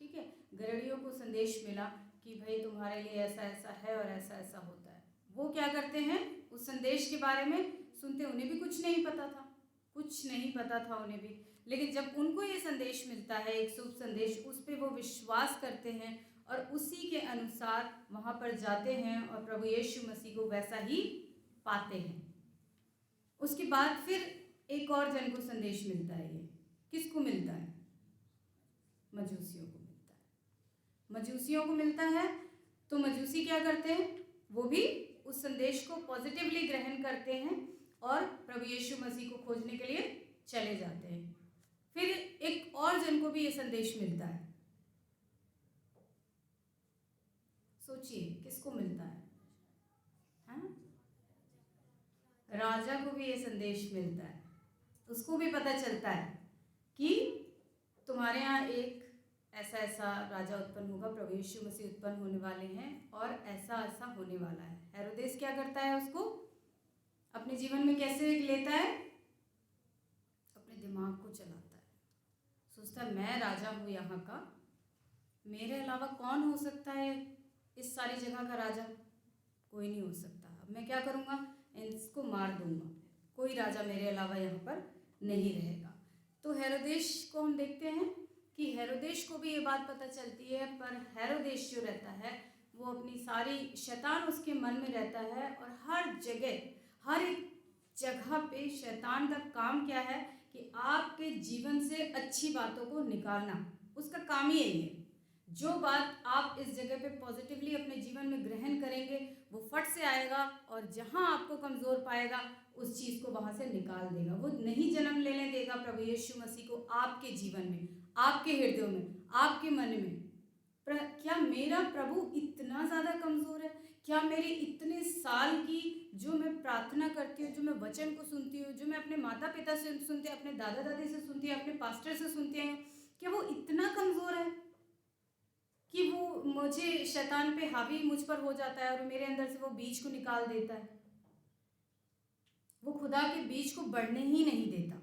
ठीक है, गरेड़ियों को संदेश मिला कि भाई तुम्हारे लिए ऐसा ऐसा है और ऐसा ऐसा होता है। वो क्या करते हैं, उस संदेश के बारे में सुनते, उन्हें भी कुछ नहीं पता था, कुछ नहीं पता था उन्हें भी। लेकिन जब उनको ये संदेश मिलता है, एक शुभ संदेश, उस पर वो विश्वास करते हैं और उसी के अनुसार वहाँ पर जाते हैं और प्रभु यीशु मसीह को वैसा ही पाते हैं। उसके बाद फिर एक और जन को संदेश मिलता है। ये किसको मिलता है? मजूसियों को मिलता है। मजूसियों को मिलता है तो मजूसी क्या करते हैं? वो भी उस संदेश को पॉजिटिवली ग्रहण करते हैं और प्रभु यीशु मसीह को खोजने के लिए चले जाते हैं। फिर एक और जन को भी ये संदेश मिलता है। सोचिए किसको मिलता है? हाँ? राजा को भी ये संदेश मिलता है। उसको भी पता चलता है कि तुम्हारे यहाँ एक ऐसा ऐसा राजा उत्पन्न होगा, प्रभु यीशु मसीह उत्पन्न होने वाले हैं और ऐसा ऐसा होने वाला है। हेरोदेस क्या करता है? उसको अपने जीवन में कैसे लेता है? अपने दिमाग को चलाता है। सोचता है मैं राजा हूँ यहाँ का, मेरे अलावा कौन हो सकता है इस सारी जगह का राजा? कोई नहीं हो सकता। अब मैं क्या करूँगा? इसको मार दूंगा, कोई राजा मेरे अलावा यहाँ पर नहीं रहेगा। तो हेरोदेस को हम देखते हैं कि हेरोदेस को भी ये बात पता चलती है, पर हेरोदेस जो रहता है वो अपनी सारी शैतान उसके मन में रहता है और हर जगह, हर एक जगह पे शैतान का काम क्या है कि आपके जीवन से अच्छी बातों को निकालना। उसका काम ही यही है। जो बात आप इस जगह पे पॉजिटिवली अपने जीवन में ग्रहण करेंगे वो फट से आएगा और जहाँ आपको कमज़ोर पाएगा उस चीज़ को वहाँ से निकाल देगा। वो नहीं जन्म लेने देगा प्रभु यीशु मसीह को आपके जीवन में, आपके हृदयों में, आपके मन में। क्या मेरा प्रभु इतना ज़्यादा कमज़ोर है? क्या मेरी इतने साल की जो मैं प्रार्थना करती हूँ, जो मैं वचन को सुनती हूँ, जो मैं अपने माता पिता से सुनती हूँ, अपने दादा दादी से सुनती हूँ, अपने पास्टर से सुनती हूँ, क्या वो इतना कमज़ोर है कि वो मुझे शैतान पे हावी मुझ पर हो जाता है और मेरे अंदर से वो बीज को निकाल देता है? वो खुदा के बीज को बढ़ने ही नहीं देता।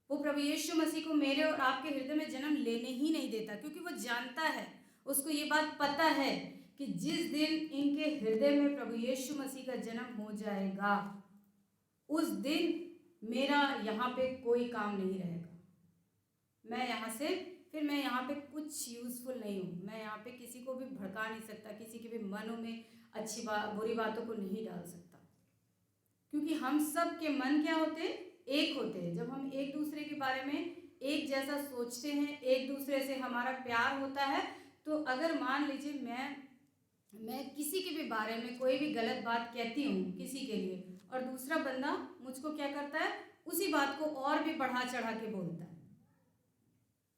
वो प्रभु यीशु मसीह को मेरे और आपके हृदय में जन्म लेने ही नहीं देता, क्योंकि वो जानता है, उसको ये बात पता है कि जिस दिन इनके हृदय में प्रभु यीशु मसीह का जन्म हो जाएगा, उस दिन मेरा यहाँ पे कोई काम नहीं रहेगा। मैं यहाँ पे कुछ यूज़फुल नहीं हूँ। मैं यहाँ पे किसी को भी भड़का नहीं सकता, किसी के भी मनों में अच्छी बात बुरी बातों को नहीं डाल सकता, क्योंकि हम सब के मन क्या होते हैं? एक होते हैं। जब हम एक दूसरे के बारे में एक जैसा सोचते हैं, एक दूसरे से हमारा प्यार होता है, तो अगर मान लीजिए मैं किसी के भी बारे में कोई भी गलत बात कहती हूँ किसी के लिए, और दूसरा बंदा मुझको क्या करता है? उसी बात को और भी बढ़ा चढ़ा के बोलता है,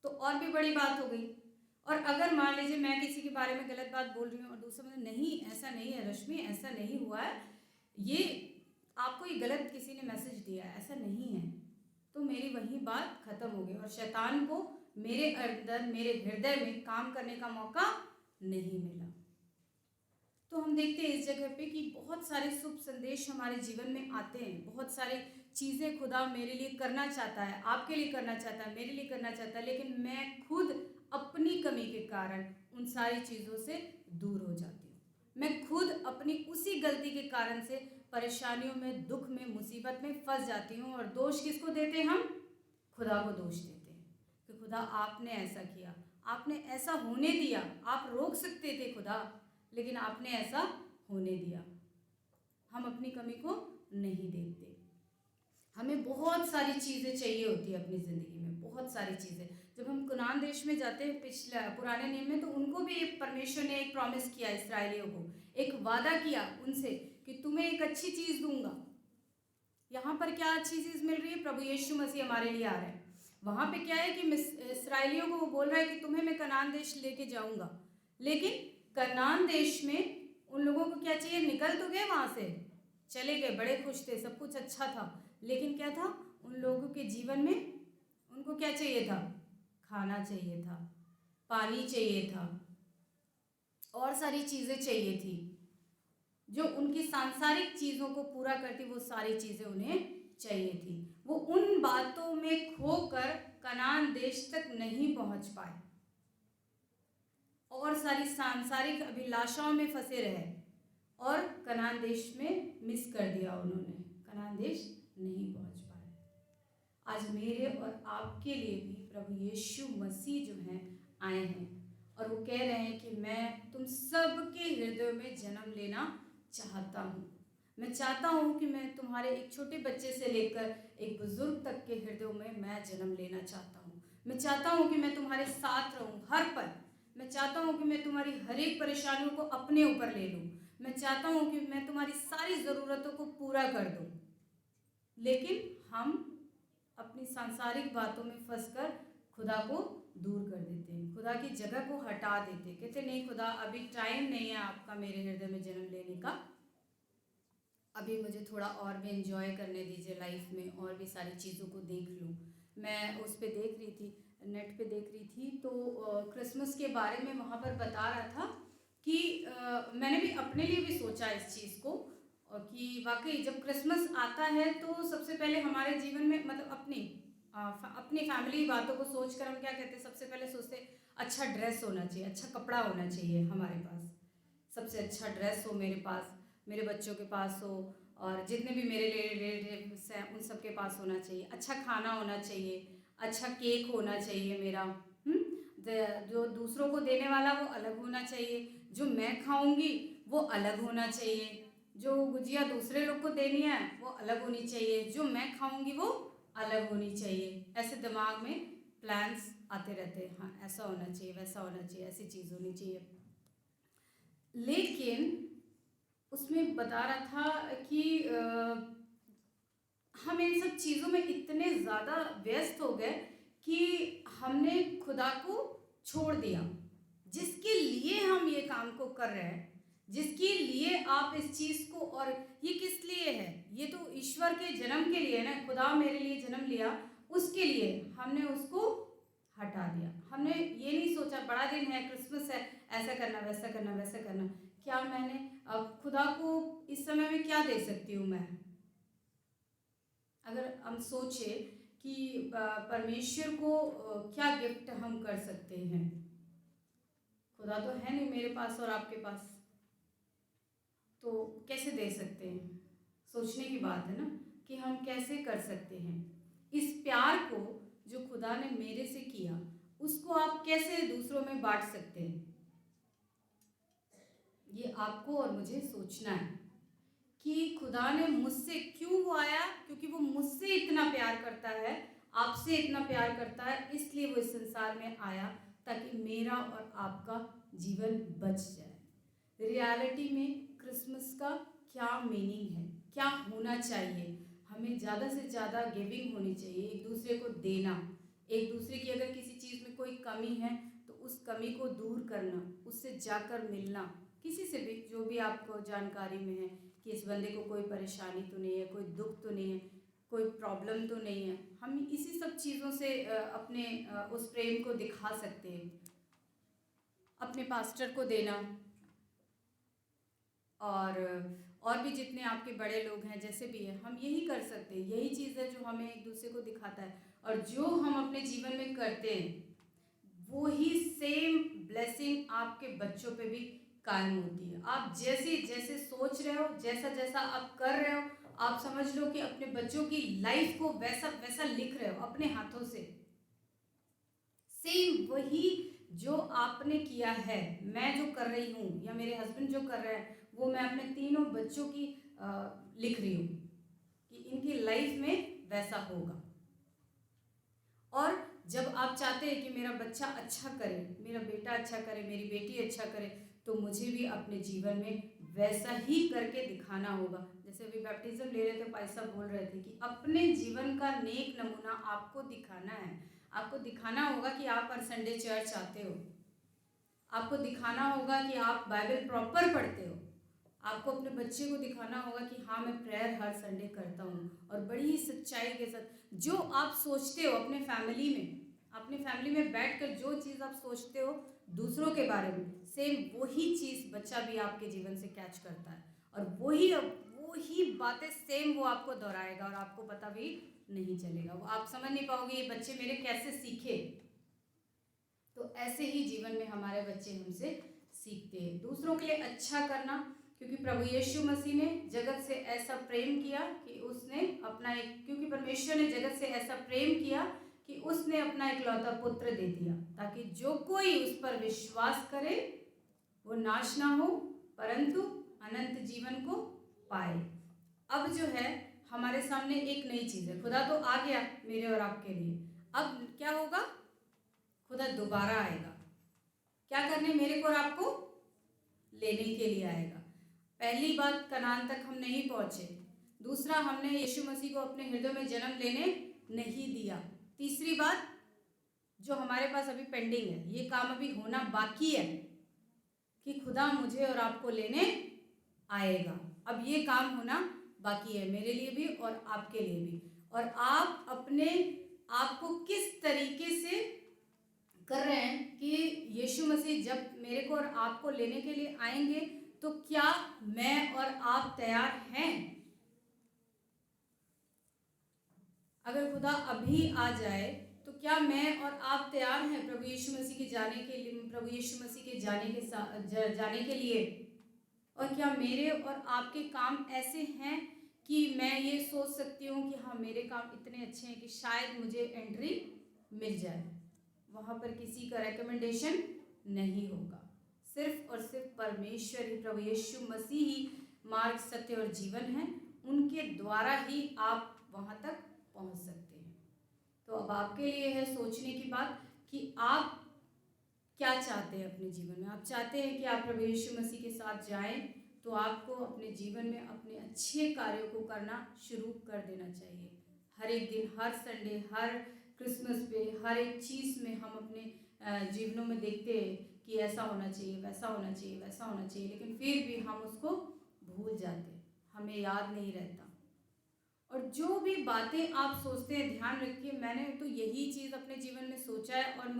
तो और भी बड़ी बात हो गई। और अगर मान लीजिए मैं किसी के बारे में गलत बात बोल रही हूँ और दूसरा बंदा, नहीं ऐसा नहीं है रश्मि, ऐसा नहीं हुआ है, ये आपको ये गलत किसी ने मैसेज दिया है, ऐसा नहीं है, तो मेरी वही बात खत्म हो गई और शैतान को मेरे अंदर, मेरे हृदय में काम करने का मौका नहीं मिला। तो हम देखते हैं इस जगह पे कि बहुत सारे शुभ संदेश हमारे जीवन में आते हैं, बहुत सारी चीज़ें खुदा मेरे लिए करना चाहता है, आपके लिए करना चाहता है, मेरे लिए करना चाहता है, लेकिन मैं खुद अपनी कमी के कारण उन सारी चीज़ों से दूर हो जाती हूँ। मैं खुद अपनी उसी गलती के कारण से परेशानियों में, दुख में, मुसीबत में फंस जाती हूँ। और दोष किसको देते हैं? हम खुदा को दोष देते हैं कि खुदा आपने ऐसा किया, आपने ऐसा होने दिया, आप रोक सकते थे खुदा, लेकिन आपने ऐसा होने दिया। हम अपनी कमी को नहीं देखते। हमें बहुत सारी चीज़ें चाहिए होती है अपनी ज़िंदगी में, बहुत सारी चीज़ें। जब हम कनान देश में जाते हैं पुराने नियम में, तो उनको भी परमेश्वर ने एक प्रॉमिस किया, इस्राएलियों को एक वादा किया उनसे कि तुम्हें एक अच्छी चीज़ दूंगा। यहाँ पर क्या अच्छी चीज़ मिल रही है? प्रभु यीशु मसीह हमारे लिए आ रहे हैं। वहाँ पे क्या है कि इस्राएलियों को वो बोल रहा है कि तुम्हें मैं कनान देश लेके जाऊँगा, लेकिन कनान देश में उन लोगों को क्या चाहिए? निकल तो गए वहाँ से, चले गए, बड़े खुश थे, सब कुछ अच्छा था, लेकिन क्या था उन लोगों के जीवन में? उनको क्या चाहिए था? खाना चाहिए था, पानी चाहिए था, और सारी चीज़ें चाहिए थी जो उनकी सांसारिक चीज़ों को पूरा करती, वो सारी चीज़ें उन्हें चाहिए थी। वो उन बातों में खोकर कनान देश तक नहीं पहुंच पाए और सारी सांसारिक अभिलाषाओं में फंसे रहे और कनान देश में मिस कर दिया उन्होंने, कनान देश नहीं पहुंच पाए। आज मेरे और आपके लिए भी प्रभु यीशु मसीह जो हैं आए हैं और वो कह रहे हैं कि मैं तुम सबके हृदय में जन्म लेना चाहता हूँ। मैं चाहता हूँ कि मैं तुम्हारे एक छोटे बच्चे से लेकर एक बुजुर्ग तक के हृदयों में मैं जन्म लेना चाहता हूँ। मैं चाहता हूँ कि मैं तुम्हारे साथ रहूँ हर पल। मैं चाहता हूँ कि मैं तुम्हारी हर एक परेशानियों को अपने ऊपर ले लूँ। मैं चाहता हूँ कि मैं तुम्हारी सारी ज़रूरतों को पूरा कर दूँ। लेकिन हम अपनी सांसारिक बातों में फंसकर खुदा को दूर कर देते हैं, खुदा की जगह को हटा देते, कहते नहीं खुदा अभी टाइम नहीं है आपका मेरे हृदय में जन्म लेने का, अभी मुझे थोड़ा और भी एंजॉय करने दीजिए लाइफ में, और भी सारी चीज़ों को देख लूँ। मैं उस पर देख रही थी, नेट पे देख रही थी, तो क्रिसमस के बारे में वहाँ पर बता रहा था कि मैंने भी अपने लिए भी सोचा इस चीज़ को कि वाकई जब क्रिसमस आता है तो सबसे पहले हमारे जीवन में मतलब अपनी फैमिली बातों को सोचकर हम क्या कहते हैं, सबसे पहले सोचते अच्छा ड्रेस होना चाहिए, अच्छा कपड़ा होना चाहिए हमारे पास, सबसे अच्छा ड्रेस हो मेरे पास, मेरे बच्चों के पास हो, और जितने भी मेरे रिलेटिव्स हैं उन सब के पास होना चाहिए, अच्छा खाना होना चाहिए, अच्छा केक होना चाहिए मेरा, जो दूसरों को देने वाला वो अलग होना चाहिए, जो मैं खाऊंगी वो अलग होना चाहिए, जो गुजिया दूसरे लोग को देनी है वो अलग होनी चाहिए, जो मैं खाऊंगी वो अलग होनी चाहिए। ऐसे दिमाग में प्लान्स आते रहते हैं, हाँ ऐसा होना चाहिए, वैसा होना चाहिए, ऐसी चीज़ होनी चाहिए। लेकिन उसमें बता रहा था कि हम इन सब चीज़ों में इतने ज़्यादा व्यस्त हो गए कि हमने खुदा को छोड़ दिया, जिसके लिए हम ये काम को कर रहे हैं, जिसके लिए आप इस चीज़ को, और ये किस लिए है, ये तो ईश्वर के जन्म के लिए ना, खुदा मेरे लिए जन्म लिया उसके लिए हमने उसको हटा दिया। हमने ये नहीं सोचा बड़ा दिन है, क्रिसमस है, ऐसा करना वैसा करना वैसा करना। क्या मैंने अब खुदा को इस समय में क्या दे सकती हूँ मैं? अगर हम सोचे कि परमेश्वर को क्या गिफ्ट हम कर सकते हैं, खुदा तो है नहीं मेरे पास और आपके पास, तो कैसे दे सकते हैं? सोचने की बात है ना कि हम कैसे कर सकते हैं। इस प्यार को जो खुदा ने मेरे से किया उसको आप कैसे दूसरों में बांट सकते हैं? ये आपको और मुझे सोचना है कि खुदा ने मुझसे क्यों वो आया, क्योंकि वो मुझसे इतना प्यार करता है, आपसे इतना प्यार करता है, इसलिए वो इस संसार में आया ताकि मेरा और आपका जीवन बच जाए। रियलिटी में क्रिसमस का क्या मीनिंग है, क्या होना चाहिए? हमें ज़्यादा से ज़्यादा गिविंग होनी चाहिए, एक दूसरे को देना, एक दूसरे की अगर किसी चीज़ में कोई कमी है तो उस कमी को दूर करना, उससे जाकर मिलना, किसी से भी जो भी आपको जानकारी में है कि इस बंदे को कोई परेशानी तो नहीं है, कोई दुख तो नहीं है, कोई प्रॉब्लम तो नहीं है, हम इसी सब चीज़ों से अपने उस प्रेम को दिखा सकते हैं। अपने पास्टर को देना और भी जितने आपके बड़े लोग हैं जैसे भी हैं, हम यही कर सकते हैं। यही चीज़ है जो हमें एक दूसरे को दिखाता है, और जो हम अपने जीवन में करते हैं वो ही सेम ब्लेसिंग आपके बच्चों पे भी कायम होती है। आप जैसे जैसे सोच रहे हो, जैसा जैसा आप कर रहे हो, आप समझ लो कि अपने बच्चों की लाइफ को वैसा वैसा लिख रहे हो अपने हाथों से। सेम वही जो आपने किया है, मैं जो कर रही हूँ या मेरे हस्बैंड जो कर रहे हैं, वो मैं अपने तीनों बच्चों की लिख रही हूँ कि इनकी लाइफ में वैसा होगा। और जब आप चाहते हैं कि मेरा बच्चा अच्छा करे, मेरा बेटा अच्छा करे, मेरी बेटी अच्छा करे, तो मुझे भी अपने जीवन में वैसा ही करके दिखाना होगा। जैसे अभी बैप्टिज्म ले रहे थे, भाई साहब बोल रहे थे कि अपने जीवन का नेक नमूना आपको दिखाना है। आपको दिखाना होगा कि आप हर संडे चर्च आते हो, आपको दिखाना होगा कि आप बाइबल प्रॉपर पढ़ते हो, आपको अपने बच्चे को दिखाना होगा कि हाँ मैं प्रेयर हर संडे करता हूँ, और बड़ी सच्चाई के साथ जो आप सोचते हो अपने फैमिली में बैठकर जो चीज़ आप सोचते हो दूसरों के बारे में, सेम वही चीज़ बच्चा भी आपके जीवन से कैच करता है, और वही बातें सेम वो आपको दोहराएगा और आपको पता भी नहीं चलेगा। वो आप समझ नहीं पाओगे ये बच्चे मेरे कैसे सीखे। तो ऐसे ही जीवन में हमारे बच्चे हमसे सीखते हैं, दूसरों के लिए अच्छा करना, क्योंकि प्रभु यीशु मसीह ने जगत से ऐसा प्रेम किया कि उसने अपना क्योंकि परमेश्वर ने जगत से ऐसा प्रेम किया कि उसने अपना इकलौता पुत्र दे दिया, ताकि जो कोई उस पर विश्वास करे वो नाश ना हो परंतु अनंत जीवन को पाए। अब जो है हमारे सामने एक नई चीज़ है, खुदा तो आ गया मेरे और आपके लिए, अब क्या होगा? खुदा दोबारा आएगा, क्या करने? मेरे को और आपको लेने के लिए आएगा। पहली बात, कनान तक हम नहीं पहुँचे। दूसरा, हमने यीशु मसीह को अपने हृदय में जन्म लेने नहीं दिया। तीसरी बात, जो हमारे पास अभी पेंडिंग है, ये काम अभी होना बाकी है कि खुदा मुझे और आपको लेने आएगा। अब ये काम होना बाकी है, मेरे लिए भी और आपके लिए भी। और आप अपने आप को किस तरीके से कर रहे हैं कि यीशु मसीह जब मेरे को और आपको लेने के लिए आएंगे तो क्या मैं और आप तैयार हैं? अगर खुदा अभी आ जाए तो क्या मैं और आप तैयार हैं प्रभु यीशु मसीह के जाने के लिए, प्रभु यीशु मसीह के जाने के लिए? और क्या मेरे और आपके काम ऐसे हैं कि मैं ये सोच सकती हूँ कि हाँ मेरे काम इतने अच्छे हैं कि शायद मुझे एंट्री मिल जाए? वहाँ पर किसी का रिकमेंडेशन नहीं होगा, सिर्फ और सिर्फ परमेश्वर ही, प्रभु यीशु मसीह ही मार्ग, सत्य और जीवन है, उनके द्वारा ही आप वहाँ तक पहुँच सकते हैं। तो अब आपके लिए है सोचने की बात कि आप क्या चाहते हैं अपने जीवन में। आप चाहते हैं कि आप प्रभु यीशु मसीह के साथ जाएं, तो आपको अपने जीवन में अपने अच्छे कार्यों को करना शुरू कर देना चाहिए। हर एक दिन, हर संडे, हर क्रिसमस पे, हर एक चीज़ में हम अपने जीवनों में देखते हैं कि ऐसा होना चाहिए, वैसा होना चाहिए, वैसा होना चाहिए, लेकिन फिर भी हम उसको भूल जाते, हमें याद नहीं रहता। और जो भी बातें आप सोचते हैं, ध्यान रखिए, मैंने तो यही चीज़ अपने जीवन में सोचा है और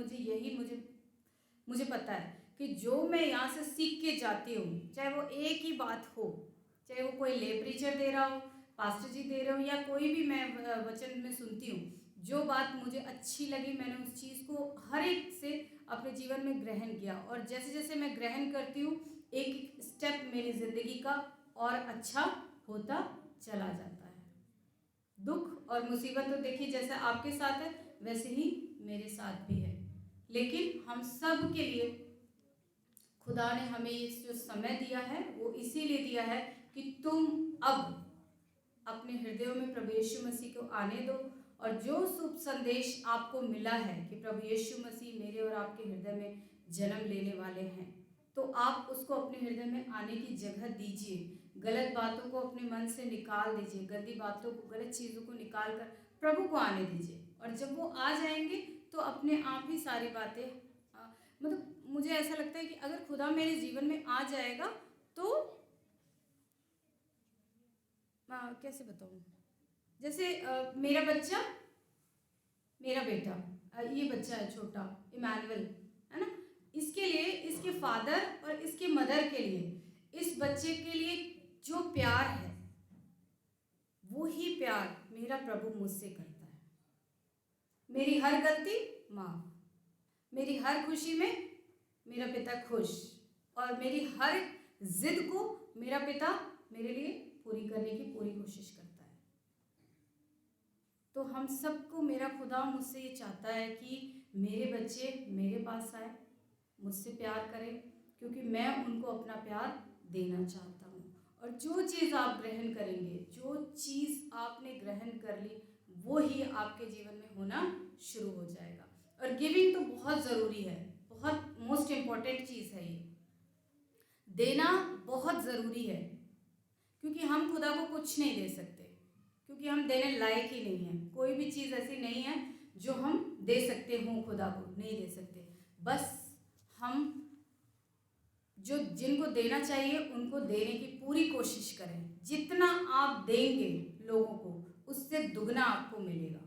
मुझे पता है कि जो मैं यहाँ से सीख के जाती हूँ, चाहे वो एक ही बात हो, चाहे वो कोई ले प्रीचर दे रहा हो, पास्टर जी दे रहे हो, या कोई भी मैं वचन में सुनती हूँ, जो बात मुझे अच्छी लगी मैंने उस चीज़ को हर एक से अपने जीवन में ग्रहण किया। और जैसे जैसे मैं ग्रहण करती हूँ, एक एक स्टेप मेरी ज़िंदगी का और अच्छा होता चला जाता है। दुख और मुसीबत तो देखिए जैसे आपके साथ है वैसे ही मेरे साथ भी है, लेकिन हम सब के लिए खुदा ने हमें ये जो समय दिया है वो इसीलिए दिया है कि तुम अब अपने हृदयों में प्रभु यीशु मसीह को आने दो, और जो शुभ संदेश आपको मिला है कि प्रभु यीशु मसीह मेरे और आपके हृदय में जन्म लेने वाले हैं, तो आप उसको अपने हृदय में आने की जगह दीजिए। गलत बातों को अपने मन से निकाल दीजिए, गंदी बातों को, गलत चीज़ों को निकाल कर प्रभु को आने दीजिए। और जब वो आ जाएंगे तो अपने आप ही सारी बातें मतलब मुझे ऐसा लगता है कि अगर खुदा मेरे जीवन में आ जाएगा तो कैसे बताऊँ, जैसे मेरा बेटा, ये बच्चा है छोटा इमैनुअल, है ना, इसके लिए इसके फादर और इसके मदर के लिए, इस बच्चे के लिए जो प्यार है वो ही प्यार मेरा प्रभु मुझसे करता है। मेरी हर गलती माफ, मेरी हर खुशी में मेरा पिता खुश, और मेरी हर जिद को मेरा पिता मेरे लिए पूरी करने की पूरी कोशिश करता है। तो हम सबको मेरा खुदा मुझसे ये चाहता है कि मेरे बच्चे मेरे पास आए, मुझसे प्यार करें, क्योंकि मैं उनको अपना प्यार देना चाहता हूँ। और जो चीज़ आप ग्रहण करेंगे, जो चीज़ आपने ग्रहण कर ली, वो ही आपके जीवन में होना शुरू हो जाएगा। और गिविंग तो बहुत ज़रूरी है, बहुत मोस्ट इम्पॉर्टेंट चीज़ है ये। देना बहुत ज़रूरी है, क्योंकि हम खुदा को कुछ नहीं दे सकते, क्योंकि हम देने लायक ही नहीं हैं। कोई भी चीज़ ऐसी नहीं है जो हम दे सकते हों, खुदा को नहीं दे सकते। बस हम जो जिनको देना चाहिए उनको देने की पूरी कोशिश करें। जितना आप देंगे लोगों को, उससे दुगना आपको मिलेगा,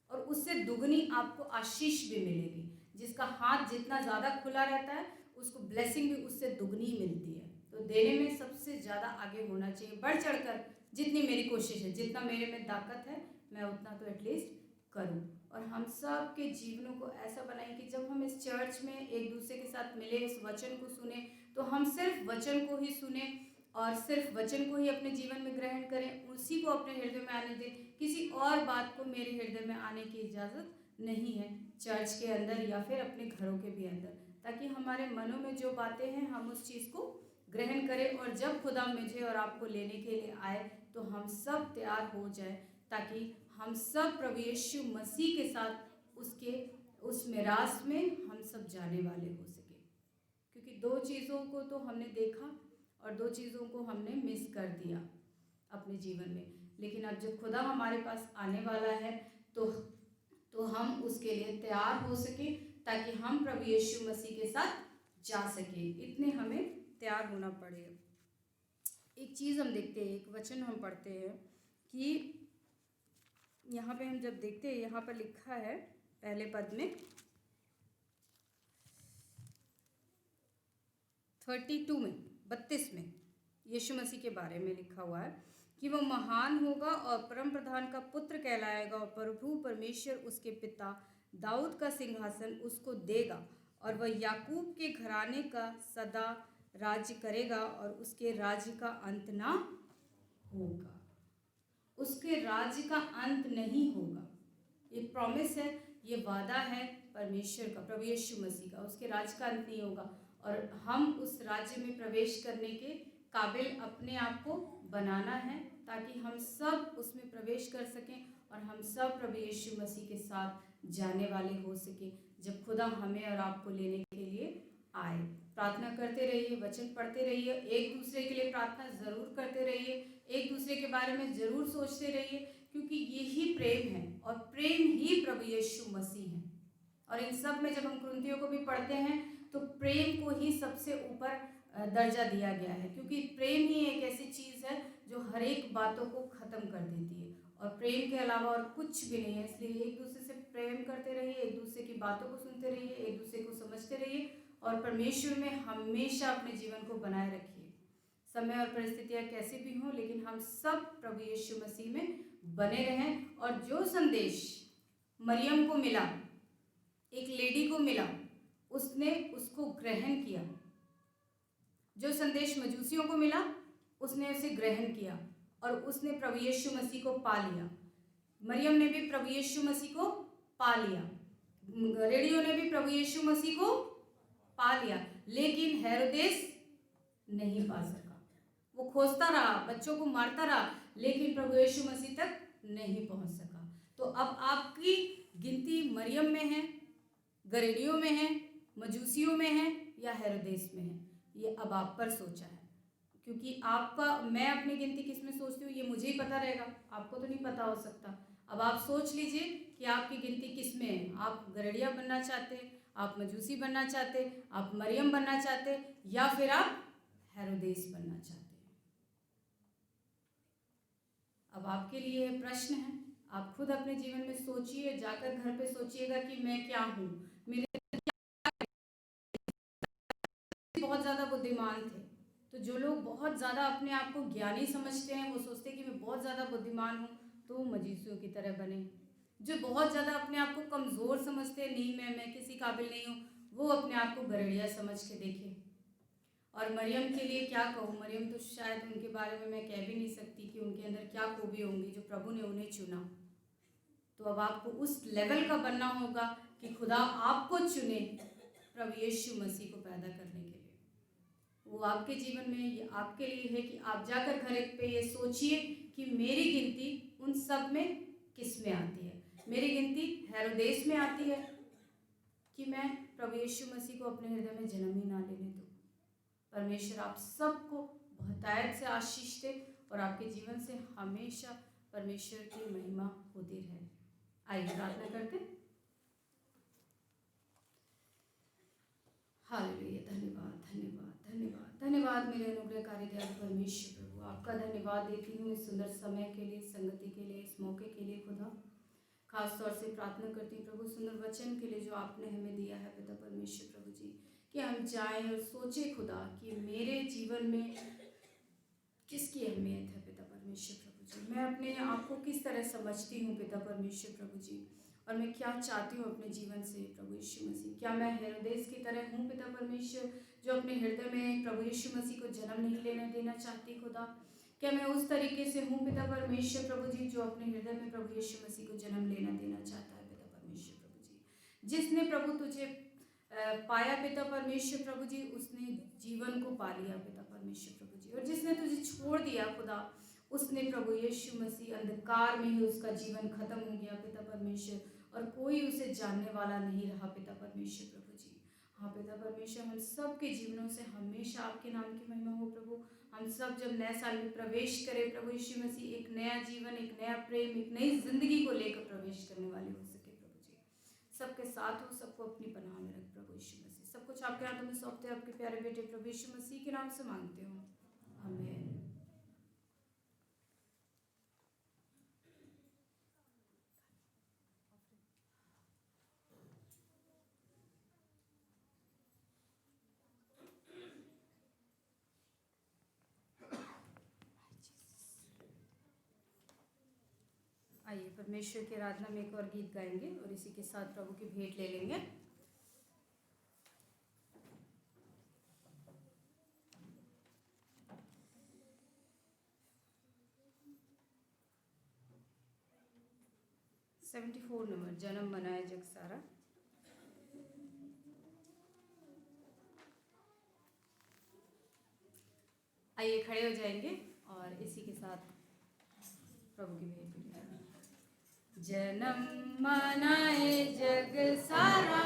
और उससे दुगनी आपको आशीष भी मिलेगी। जिसका हाथ जितना ज़्यादा खुला रहता है उसको ब्लेसिंग भी उससे दुगनी मिलती है। तो देने में सबसे ज़्यादा आगे होना चाहिए, बढ़ चढ़कर। जितनी मेरी कोशिश है, जितना मेरे में ताकत है, मैं उतना तो एटलीस्ट करूं। और हम सब के जीवनों को ऐसा बनाएं कि जब हम इस चर्च में एक दूसरे के साथ मिले, इस वचन को सुने, तो हम सिर्फ वचन को ही सुने और सिर्फ वचन को ही अपने जीवन में ग्रहण करें, उसी को अपने हृदय में आने दें। किसी और बात को मेरे हृदय में आने की इजाज़त नहीं है, चर्च के अंदर या फिर अपने घरों के भी अंदर, ताकि हमारे मनों में जो बातें हैं हम उस चीज़ को ग्रहण करें। और जब खुदा मुझे और आपको लेने के लिए आए तो हम सब तैयार हो जाए, ताकि हम सब प्रभु यीशु मसीह के साथ उसके उस मिरास में हम सब जाने वाले हो सके। क्योंकि दो चीज़ों को तो हमने देखा और दो चीज़ों को हमने मिस कर दिया अपने जीवन में। लेकिन अब जब खुदा हमारे पास आने वाला है तो हम उसके लिए तैयार हो सके, ताकि हम प्रभु यीशु मसीह के साथ जा सके। इतने हमें तैयार होना पड़ेगा। एक चीज़ हम देखते हैं, एक वचन हम पढ़ते हैं कि यहाँ पे हम जब देखते हैं, यहाँ पर लिखा है पहले पद में 32 में यीशु मसीह के बारे में लिखा हुआ है कि वो महान होगा और परम प्रधान का पुत्र कहलाएगा, और प्रभु परमेश्वर उसके पिता दाऊद का सिंहासन उसको देगा, और वह याकूब के घराने का सदा राज्य करेगा, और उसके राज्य का अंत ना होगा। उसके राज्य का अंत नहीं होगा। ये प्रॉमिस है, ये वादा है परमेश्वर का, प्रभु यीशु मसीह का। उसके राज्य का अंत नहीं होगा, और हम उस राज्य में प्रवेश करने के काबिल अपने आप को बनाना है, ताकि हम सब उसमें प्रवेश कर सकें और हम सब प्रभु यीशु मसीह के साथ जाने वाले हो सके जब खुदा हमें और आपको लेने के लिए आए। प्रार्थना करते रहिए, वचन पढ़ते रहिए, एक दूसरे के लिए प्रार्थना ज़रूर करते रहिए, एक दूसरे के बारे में ज़रूर सोचते रहिए, क्योंकि यही प्रेम है और प्रेम ही प्रभु यीशु मसीह है। और इन सब में जब हम कुरिन्थियों को भी पढ़ते हैं तो प्रेम को ही सबसे ऊपर दर्जा दिया गया है, क्योंकि प्रेम ही एक ऐसी चीज़ है जो हर एक बातों को ख़त्म कर देती है और प्रेम के अलावा और कुछ भी नहीं है। इसलिए एक दूसरे से प्रेम करते रहिए, एक दूसरे की बातों को सुनते रहिए, एक दूसरे को समझते रहिए और परमेश्वर में हमेशा अपने जीवन को बनाए रखिए। समय और परिस्थितियाँ कैसी भी हों, लेकिन हम सब प्रभु यीशु मसीह में बने रहें। और जो संदेश मरियम को मिला, एक लेडी को मिला, उसने उसको ग्रहण किया। जो संदेश मजूसियों को मिला, उसने उसे ग्रहण किया और उसने प्रभु यीशु मसीह को पा लिया। मरियम ने भी प्रभु यीशु मसीह को पा लिया, रेडियो ने भी प्रभु यीशु मसीह को पा लिया, लेकिन हेरोदेस नहीं पा सका। वो खोजता रहा, बच्चों को मारता रहा, लेकिन प्रभु यीशु मसीह तक नहीं पहुंच सका। तो अब आपकी गिनती मरियम में है, गरेडियों में है, मजूसियों में है या हेरोदेस में है, ये अब आप पर सोचा है। क्योंकि आपका, मैं अपनी गिनती किस में सोचती हूँ ये मुझे ही पता रहेगा, आपको तो नहीं पता हो सकता। अब आप सोच लीजिए कि आपकी गिनती किस में है। आप गरेडिया बनना चाहते, आप मजूसी बनना चाहते, आप मरियम बनना चाहते, या फिर आप हेरोदेस बनना चाहते। अब आपके लिए प्रश्न है, आप खुद अपने जीवन में सोचिए, जाकर घर पे सोचिएगा कि मैं क्या हूँ, मेरे बहुत ज़्यादा बुद्धिमान थे। तो जो लोग बहुत ज़्यादा अपने आप को ज्ञानी समझते हैं, वो सोचते हैं कि मैं बहुत ज़्यादा बुद्धिमान हूँ, तो वो मजूसियों की तरह बने। जो बहुत ज़्यादा अपने आप को कमज़ोर समझते हैं, नहीं मैं किसी काबिल नहीं हूँ, वो अपने आप को गरेड़िया समझ के देखें। और मरियम के लिए क्या कहूँ, मरियम तो शायद उनके बारे में मैं कह भी नहीं सकती कि उनके अंदर क्या खूबी होंगी जो प्रभु ने उन्हें चुना। तो अब आपको उस लेवल का बनना होगा कि खुदा आपको चुने प्रभु यीशु मसीह को पैदा करने के लिए। वो आपके जीवन में, ये आपके लिए है कि आप जाकर घर पे ये सोचिए कि मेरी गिनती उन सब में किस में आती है। मेरी गिनती हेरोदेस में आती है कि मैं प्रभु यीशु मसीह को अपने हृदय में जन्म ही ना लेने दूँ। परमेश्वर आप सबको बहुतायत से आशीष दे और आपके जीवन से हमेशा परमेश्वर की महिमा होती रहे। आइए प्रार्थना करते। हालेलुया। धन्यवाद धन्यवाद धन्यवाद धन्यवाद मेरे अनुग्रहकारी दयालु परमेश्वर प्रभु, आपका धन्यवाद देती हूँ इस सुंदर समय के लिए, संगति के लिए, इस मौके के लिए। खुदा खास तौर से प्रार्थना करती हूँ प्रभु सुंदर वचन के लिए जो आपने हमें दिया है पिता परमेश्वर प्रभु जी, कि हम जाएं और सोचें खुदा कि मेरे जीवन में किसकी अहमियत है पिता परमेश्वर प्रभु जी। मैं अपने आप को किस तरह समझती हूँ पिता परमेश्वर प्रभु जी, और मैं क्या चाहती हूँ अपने जीवन से प्रभु यीशु मसीह। क्या मैं हेरोदेस की तरह हूँ पिता परमेश्वर, जो अपने हृदय में प्रभु यीशु मसीह को जन्म नहीं लेने देना चाहती खुदा? क्या मैं उस तरीके से हूँ पिता परमेश्वर प्रभु जी जो अपने हृदय में प्रभु यीशु मसीह को जन्म लेना देना चाहता है पिता परमेश्वर प्रभु जी? जिसने प्रभु तुझे पाया पिता परमेश्वर प्रभु जी, उसने जीवन को पा लिया पिता परमेश्वर प्रभु जी। और जिसने तुझे छोड़ दिया खुदा, उसने प्रभु यीशु मसीह अंधकार में ही उसका जीवन खत्म हो गया पिता परमेश्वर, और कोई उसे जानने वाला नहीं रहा पिता परमेश्वर प्रभु जी। हाँ पिता परमेश्वर, हम सब के जीवनों से हमेशा आपके नाम की महिमा हो प्रभु। हम सब जब नए साल में प्रवेश करें प्रभु यीशु मसीह, एक नया जीवन, एक नया प्रेम, एक नई जिंदगी को लेकर प्रवेश करने वाले हो सके प्रभु जी। सबके साथ हो, सबको अपनी पनाह में रख प्रभु यीशु मसीह। सब कुछ आपके हाथों में सौंपते हैं, आपके प्यारे बेटे प्रभु यीशु मसीह के नाम से मांगते हो, आमीन। आइए परमेश्वर की आराधना में एक और गीत गाएंगे और इसी के साथ प्रभु की भेंट ले लेंगे। नंबर, जन्म मनाए जग सारा। आइए खड़े हो जाएंगे और इसी के साथ प्रभु की भेंट ले लेंगे। जन्म मनाए जग सारा,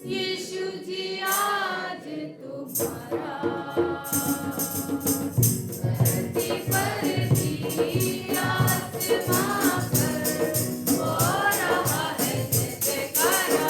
यीशु जी आज तुम्हारा, धरती पर भी आसमां पर हो रहा है जयकारा।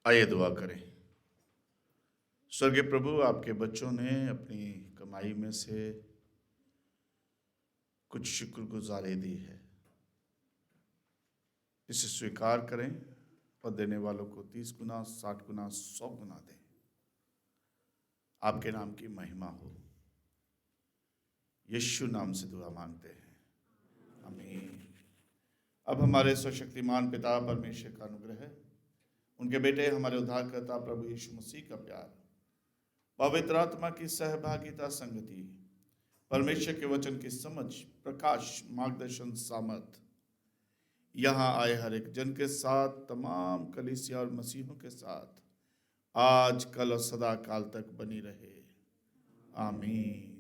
आइए दुआ करें। स्वर्गीय प्रभु, आपके बच्चों ने अपनी कमाई में से कुछ शुक्रगुजारी दी है, इसे स्वीकार करें और देने वालों को 30 गुना, 60 गुना, 100 गुना दें। आपके नाम की महिमा हो। यीशु नाम से दुआ मांगते हैं, आमीन। अब हमारे सर्वशक्तिमान पिता परमेश्वर का अनुग्रह, उनके बेटे हमारे उद्धारकर्ता प्रभु यीशु मसीह का प्यार, पवित्र आत्मा की सहभागिता, संगति, परमेश्वर के वचन की समझ, प्रकाश, मार्गदर्शन, सामर्थ यहाँ आए हर एक जन के साथ, तमाम कलीसिया और मसीहों के साथ आज, कल और सदा काल तक बनी रहे। आमीन।